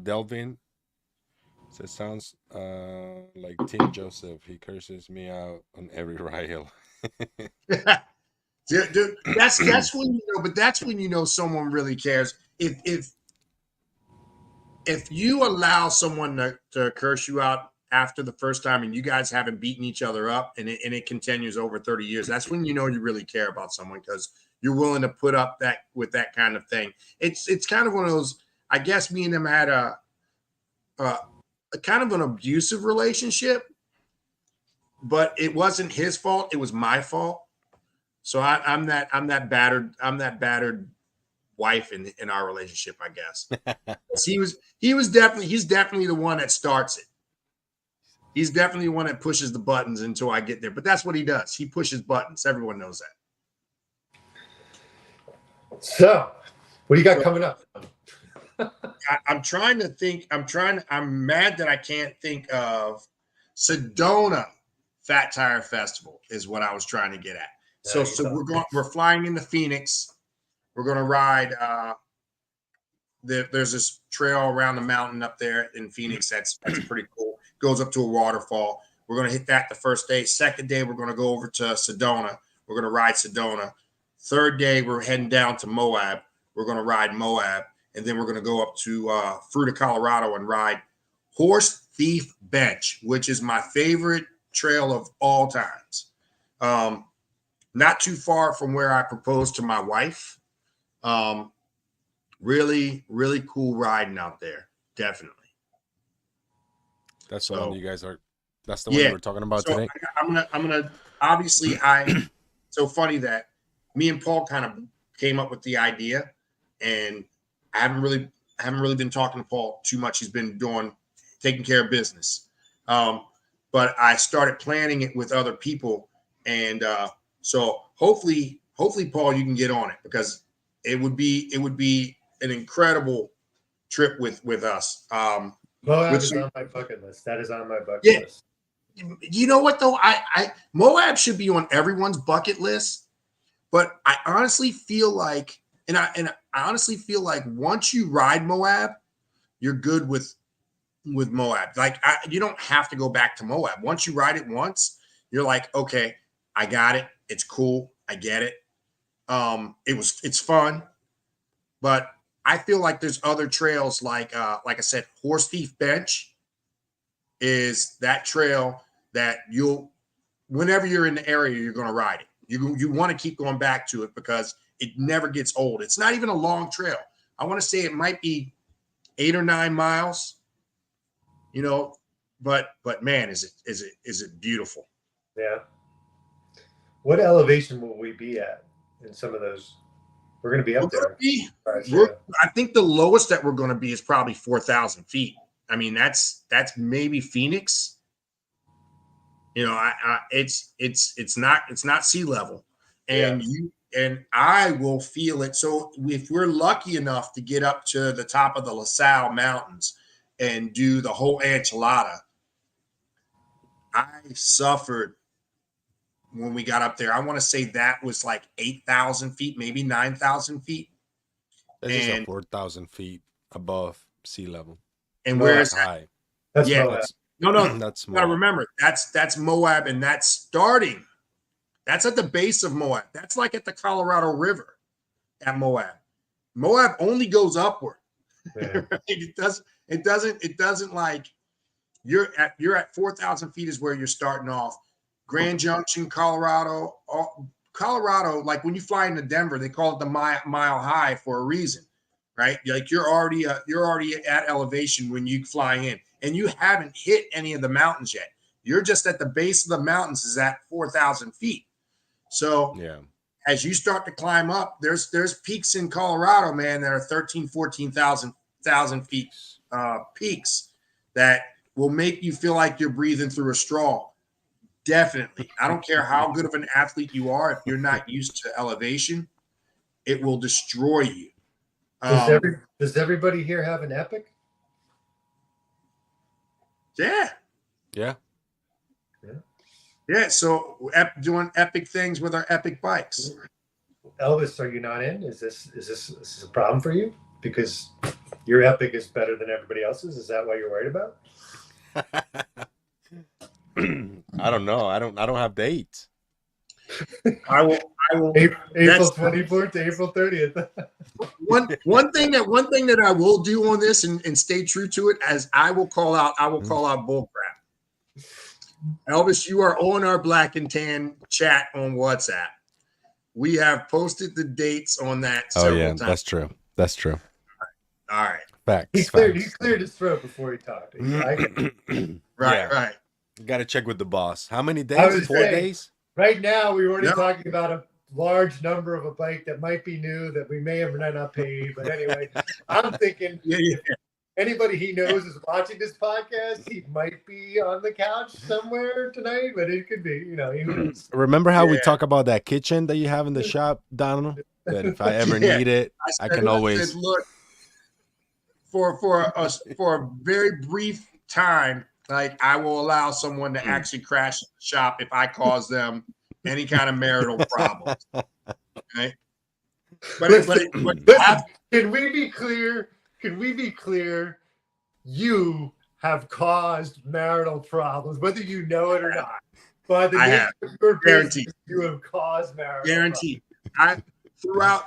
Delvin. So it sounds like Tim Joseph. He curses me out on every rail. Dude, that's when you know, but that's when you know someone really cares. If you allow someone to curse you out after the first time and you guys haven't beaten each other up and it continues over 30 years, that's when you know you really care about someone, because you're willing to put up with that kind of thing. It's kind of one of those, I guess me and him had a kind of an abusive relationship, but it wasn't his fault. It was my fault. So I'm that battered wife in our relationship, I guess. He's definitely the one that starts it. He's definitely the one that pushes the buttons until I get there. But that's what he does. He pushes buttons. Everyone knows that. So, what do you got coming up? I'm trying to think. I'm mad that I can't think of Sedona Fat Tire Festival is what I was trying to get at. So we're flying into Phoenix. We're going to ride. There's this trail around the mountain up there in Phoenix. That's pretty cool. Goes up to a waterfall. We're going to hit that the first day. Second day, we're going to go over to Sedona. We're going to ride Sedona. Third day, we're heading down to Moab. We're going to ride Moab. And then we're going to go up to Fruita, Colorado and ride Horse Thief Bench, which is my favorite trail of all times. Not too far from where I proposed to my wife. Really, really cool riding out there. Definitely. That's the one you guys are. That's the one you were talking about today. I'm gonna. Obviously, so funny that me and Paul kind of came up with the idea, and I haven't really been talking to Paul too much. He's been taking care of business. But I started planning it with other people, and so hopefully, Paul, you can get on it, because it would be an incredible trip with us. Moab is on my bucket list. That is on my bucket list. You know what though? I Moab should be on everyone's bucket list, but I honestly feel like, and I honestly feel like once you ride Moab, you're good with Moab. Like you don't have to go back to Moab. Once you ride it once, you're like, okay, I got it. It's cool. I get it. It's fun, but I feel like there's other trails like I said, Horse Thief Bench is that trail that whenever you're in the area, you're going to ride it. You want to keep going back to it because it never gets old. It's not even a long trail. I want to say it might be 8 or 9 miles, but man, is it beautiful. Yeah. What elevation will we be at in some of those? We're going to be up there. I think the lowest that we're going to be is probably 4,000 feet. I mean, that's maybe Phoenix. It's not sea level, and I will feel it. So if we're lucky enough to get up to the top of the La Salle Mountains and do the whole enchilada, I suffered when we got up there. I want to say that was like 8,000 feet, maybe 9,000 feet. That's just 4,000 feet above sea level. And where is high? That's Moab. No, that's Moab. Remember, that's Moab, and that's starting. That's at the base of Moab. That's like at the Colorado River at Moab. Moab only goes upward. Yeah. It doesn't like you're at 4,000 feet is where you're starting off. Grand Junction, Colorado, like when you fly into Denver, they call it the mile high for a reason, right? Like you're already at elevation when you fly in, and you haven't hit any of the mountains yet. You're just at the base of the mountains is at 4,000 feet. So Yeah. as you start to climb up, there's peaks in Colorado, man, that are 13, 14,000 feet peaks that will make you feel like you're breathing through a straw. Definitely. I don't care how good of an athlete you are. If you're not used to elevation, it will destroy you. Does everybody here have an Epic? Yeah. Yeah. Yeah. So doing epic things with our epic bikes. Elvis, are you not in? Is this a problem for you? Because your Epic is better than everybody else's. Is that what you're worried about? I don't know. I don't have dates. I will April 24th to April 30th. one thing that I will do on this and stay true to it, as I will call out bull crap. Elvis, you are on our Black and Tan chat on WhatsApp. We have posted the dates on that several times. That's true. That's true. All right. Facts. He cleared his throat before he talked. Right. Got to check with the boss. How many days? 4 days? Right now, we're already talking about a large number of a bike that might be new that we may have not paid. But anyway, I'm thinking anybody he knows is watching this podcast. He might be on the couch somewhere tonight, but it could be, Remember how we talk about that kitchen that you have in the shop, Donald? That if I ever need it, I can always look for a very brief time. Like, I will allow someone to actually crash the shop if I cause them any kind of marital problems. Okay. But can we be clear? Can we be clear? You have caused marital problems, whether you know it or not. By the nature of your business, you have caused marital problems.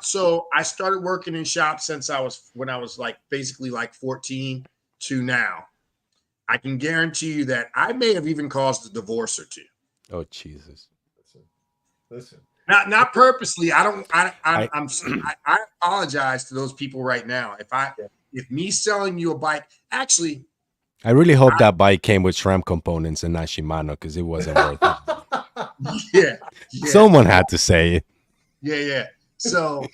So I started working in shops since when I was basically 14 to now. I can guarantee you that I may have even caused a divorce or two. Oh, Jesus. Listen. Not purposely. I apologize to those people right now. If me selling you a bike, actually, I really hope that bike came with SRAM components and not Shimano, because it wasn't worth it. Yeah. Someone had to say it. Yeah. So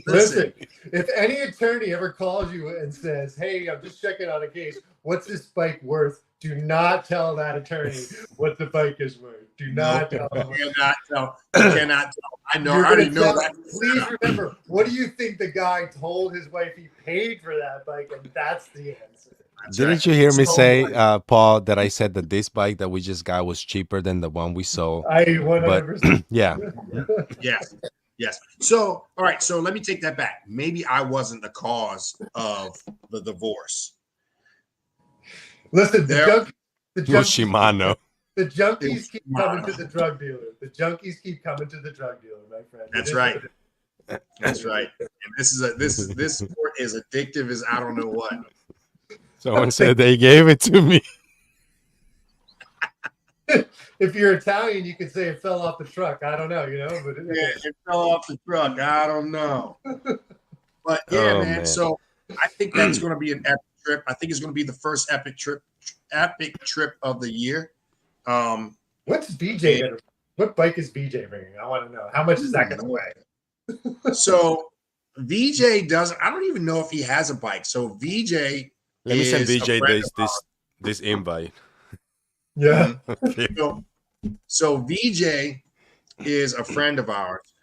listen, if any attorney ever calls you and says, "Hey, I'm just checking on a case. What's this bike worth?" Do not tell that attorney what the bike is worth. Do not tell them. You cannot tell. I already know that. Please remember, what do you think the guy told his wife he paid for that bike? And that's the answer. Didn't you hear me say, Paul, that I said that this bike that we just got was cheaper than the one we sold? I 100%. Yeah. Yes. So, all right. So let me take that back. Maybe I wasn't the cause of the divorce. Listen, the Shimano. The junkies keep coming to the drug dealer. The junkies keep coming to the drug dealer, my friend. That's right. That's right. And this sport is addictive as I don't know what. Someone said they gave it to me. If you're Italian, you could say it fell off the truck. I don't know, But it fell off the truck. I don't know. But man. So I think that's going to be an epic trip. I think it's going to be the first epic trip of the year. What's BJ? What bike is BJ bringing? I want to know. How much is that going to weigh? So VJ doesn't. I don't even know if he has a bike. So VJ. Let me send VJ this invite. Yeah. So VJ is a friend of ours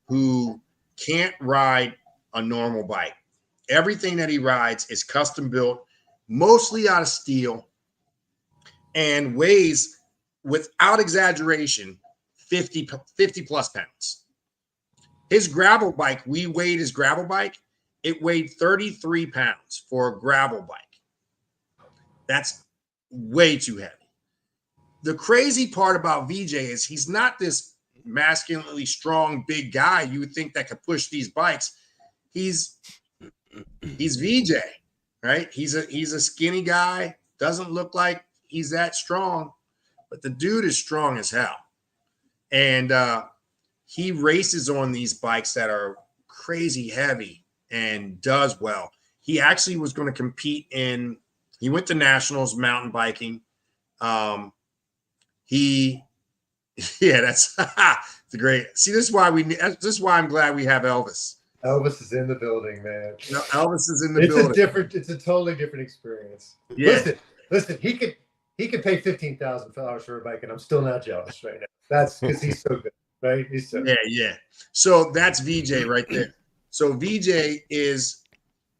who can't ride a normal bike. Everything that he rides is custom built, mostly out of steel, and weighs, without exaggeration, 50 plus pounds. His gravel bike, we weighed his gravel bike. It weighed 33 pounds for a gravel bike. That's way too heavy. The crazy part about VJ is he's not this masculinely strong, big guy you would think that could push these bikes. He's VJ, right? He's a skinny guy. Doesn't look like he's that strong, but the dude is strong as hell. And he races on these bikes that are crazy heavy and does well. He actually was going to compete he went to nationals mountain biking. He Yeah, that's it's great. See, this is why I'm glad we have Elvis. Elvis is in the building, man. You know, Elvis is in the building. It's a totally different experience. Yeah. Listen, he could pay $15,000 for a bike, and I'm still not jealous right now. That's because he's so good, right? He's so good. Yeah. So that's VJ right there. So VJ is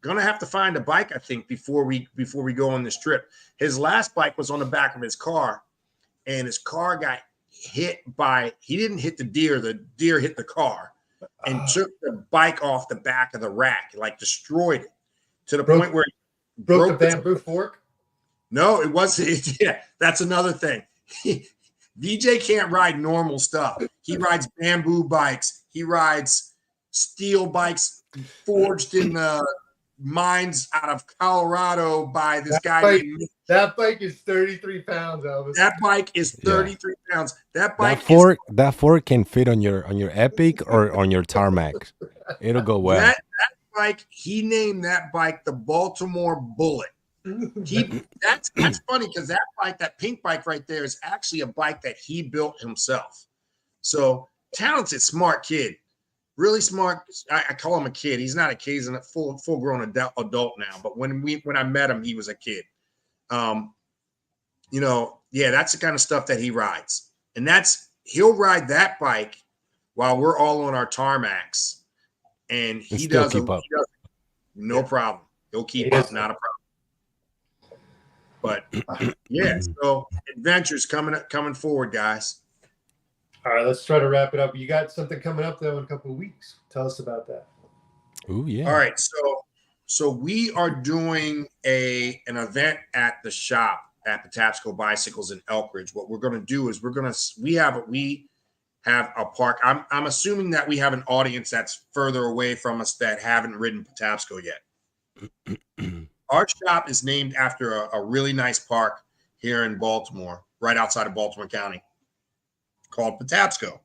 gonna have to find a bike, I think, before we go on this trip. His last bike was on the back of his car, and his car got hit by. He didn't hit the deer. The deer hit the car and took the bike off the back of the rack, like destroyed it to the point where it broke the bamboo fork. No, it wasn't. Yeah, that's another thing. VJ can't ride normal stuff. He rides bamboo bikes. He rides steel bikes forged in the mines out of Colorado by this guy. That bike is 33 pounds, Elvis. That bike is 33 pounds. That fork can fit on your Epic or on your tarmac. It'll go well. That bike, he named that bike the Baltimore Bullet. That's funny because that bike, that pink bike right there, is actually a bike that he built himself. So talented, smart kid, really smart. I call him a kid. He's not a kid. He's a full grown adult now. But when I met him, he was a kid. That's the kind of stuff that he rides, and he'll ride that bike while we're all on our tarmacs, and he does no problem. He'll keep up, not a problem. But yeah, so adventures coming forward, guys. All right, let's try to wrap it up. You got something coming up though in a couple of weeks. Tell us about that. Oh yeah. All right, so we are doing an event at the shop at Patapsco Bicycles in Elkridge. What we're going to do is we have a park. I'm assuming that we have an audience that's further away from us that haven't ridden Patapsco yet. Our shop is named after a really nice park here in Baltimore, right outside of Baltimore County, called Patapsco.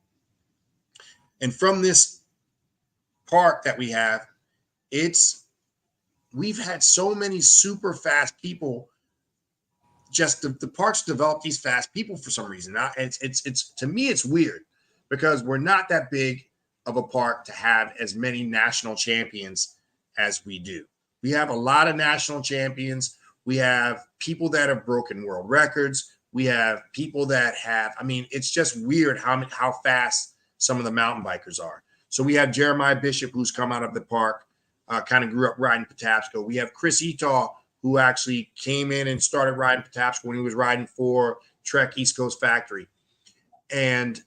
And from this park that we have, we've had so many super fast people. Just the parks develop these fast people for some reason. It's to me, it's weird because we're not that big of a park to have as many national champions as we do. We have a lot of national champions. We have people that have broken world records. We have people that it's just weird how fast some of the mountain bikers are. So we have Jeremiah Bishop, who's come out of the park, kind of grew up riding Patapsco. We have Chris Etaw, who actually came in and started riding Patapsco when he was riding for Trek East Coast Factory. And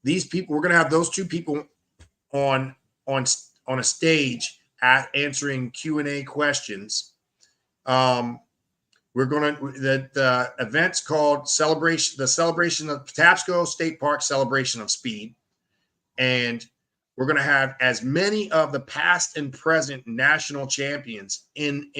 these people, we're going to have those two people on a stage answering Q&A questions. We're going to the event's called the celebration of Patapsco State Park Celebration of Speed, and we're going to have as many of the past and present national champions in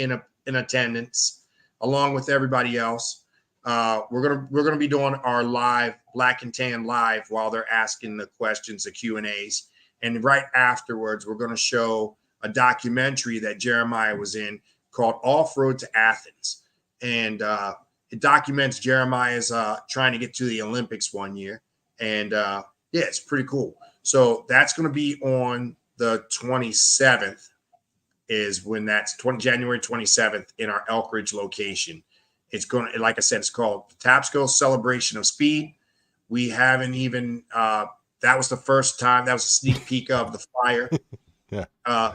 attendance, along with everybody else. We're gonna be doing our live Black and Tan live while they're asking the questions, the Q&As, and right afterwards we're going to show a documentary that Jeremiah was in called Off Road to Athens. And it documents Jeremiah's trying to get to the Olympics one year. And it's pretty cool. So that's going to be on the 27th is when that's January 27th in our Elkridge location. It's going to, like I said, it's called Patapsco Celebration of Speed. We haven't even, that was the first time, that was a sneak peek of the flyer. Yeah.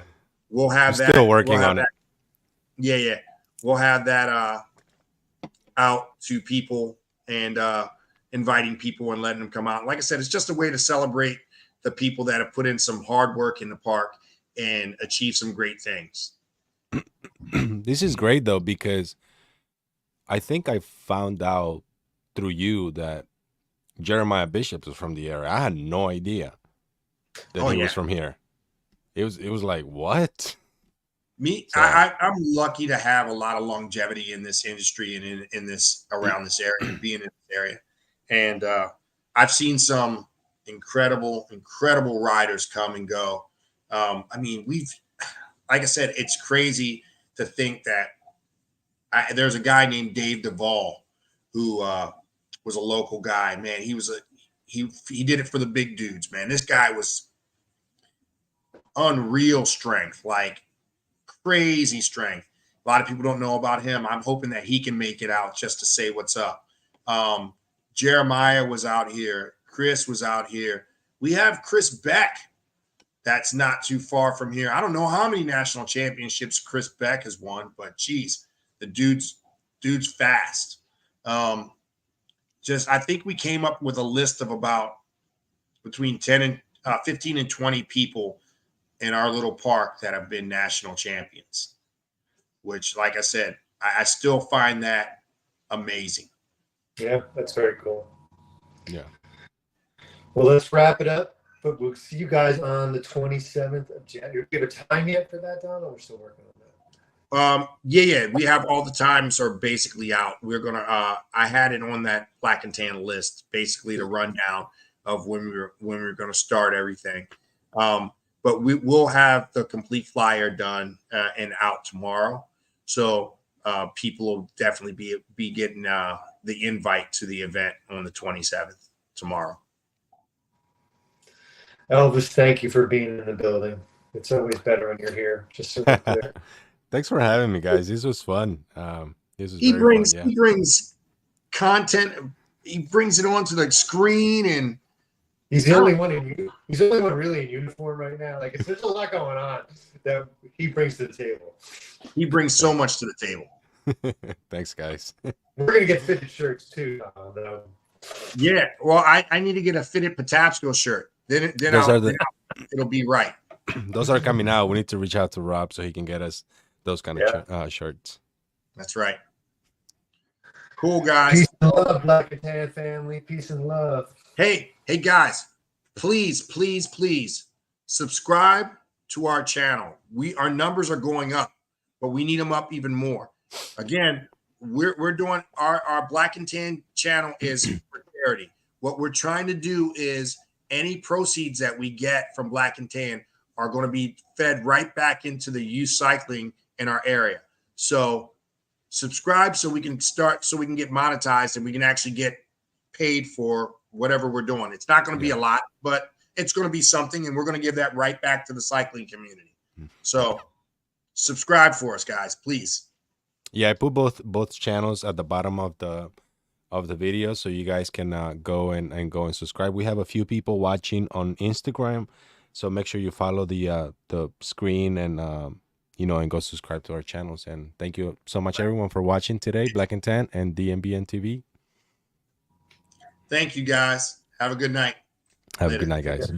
We'll have that. Still working on it. Yeah. We'll have that out to people and inviting people and letting them come out. Like I said, it's just a way to celebrate the people that have put in some hard work in the park and achieve some great things. This is great though, because I think I found out through you that Jeremiah Bishop is from the area. I had no idea that he was from here. It was like, what? I'm lucky to have a lot of longevity in this industry and in this around this area, being in this area. And I've seen some incredible riders come and go. Like I said, it's crazy to think that there's a guy named Dave Duvall who was a local guy. Man, he did it for the big dudes, man. This guy was unreal strength, like crazy strength. A lot of people don't know about him. I'm hoping that he can make it out just to say what's up. Jeremiah was out here. Chris was out here. We have Chris Beck. That's not too far from here. I don't know how many national championships Chris Beck has won, but geez, the dude's fast. I think we came up with a list of about between 15 and 20 people in our little park that have been national champions, which, like I said, I still find that amazing. Yeah, that's very cool. Yeah. Well, let's wrap it up. But we'll see you guys on the 27th of January. Do you have a time yet for that, Don? Or we're still working on that? Yeah. We have all the times are basically out. We're gonna. I had it on that Black and Tan list, basically the rundown of when we were going to start everything. But we will have the complete flyer done and out tomorrow. So people will definitely be getting the invite to the event on the 27th tomorrow. Elvis, thank you for being in the building. It's always better when you're here. Just so we're clear. Thanks for having me, guys. This was fun. He brings content. He brings it onto the screen, and he's the only one really in uniform right now. Like, there's a lot going on that he brings to the table. He brings so much to the table. Thanks, guys. We're gonna get fitted shirts too. Yeah. Well, I need to get a fitted Patapsco shirt. Then it'll be right. Those are coming out. We need to reach out to Rob so he can get us those kind of shirts. That's right. Cool, guys. Peace and love, Black and Tan family. Peace and love. Hey, guys, please subscribe to our channel. Our numbers are going up, but we need them up even more. Again, we're doing our Black and Tan channel is for charity. What we're trying to do is any proceeds that we get from Black and Tan are going to be fed right back into the youth cycling in our area. So subscribe so we can get monetized and we can actually get paid for whatever we're doing. It's not going to be a lot, but it's going to be something, and we're going to give that right back to the cycling community. So subscribe for us, guys, please. Yeah, I put both channels at the bottom of the video so you guys can go and subscribe. We have a few people watching on Instagram, so make sure you follow the screen and and go subscribe to our channels. And thank you so much, everyone, for watching today. Black and Tan and DMV MTB. Thank you, guys. Have a good night. Have a good night, guys.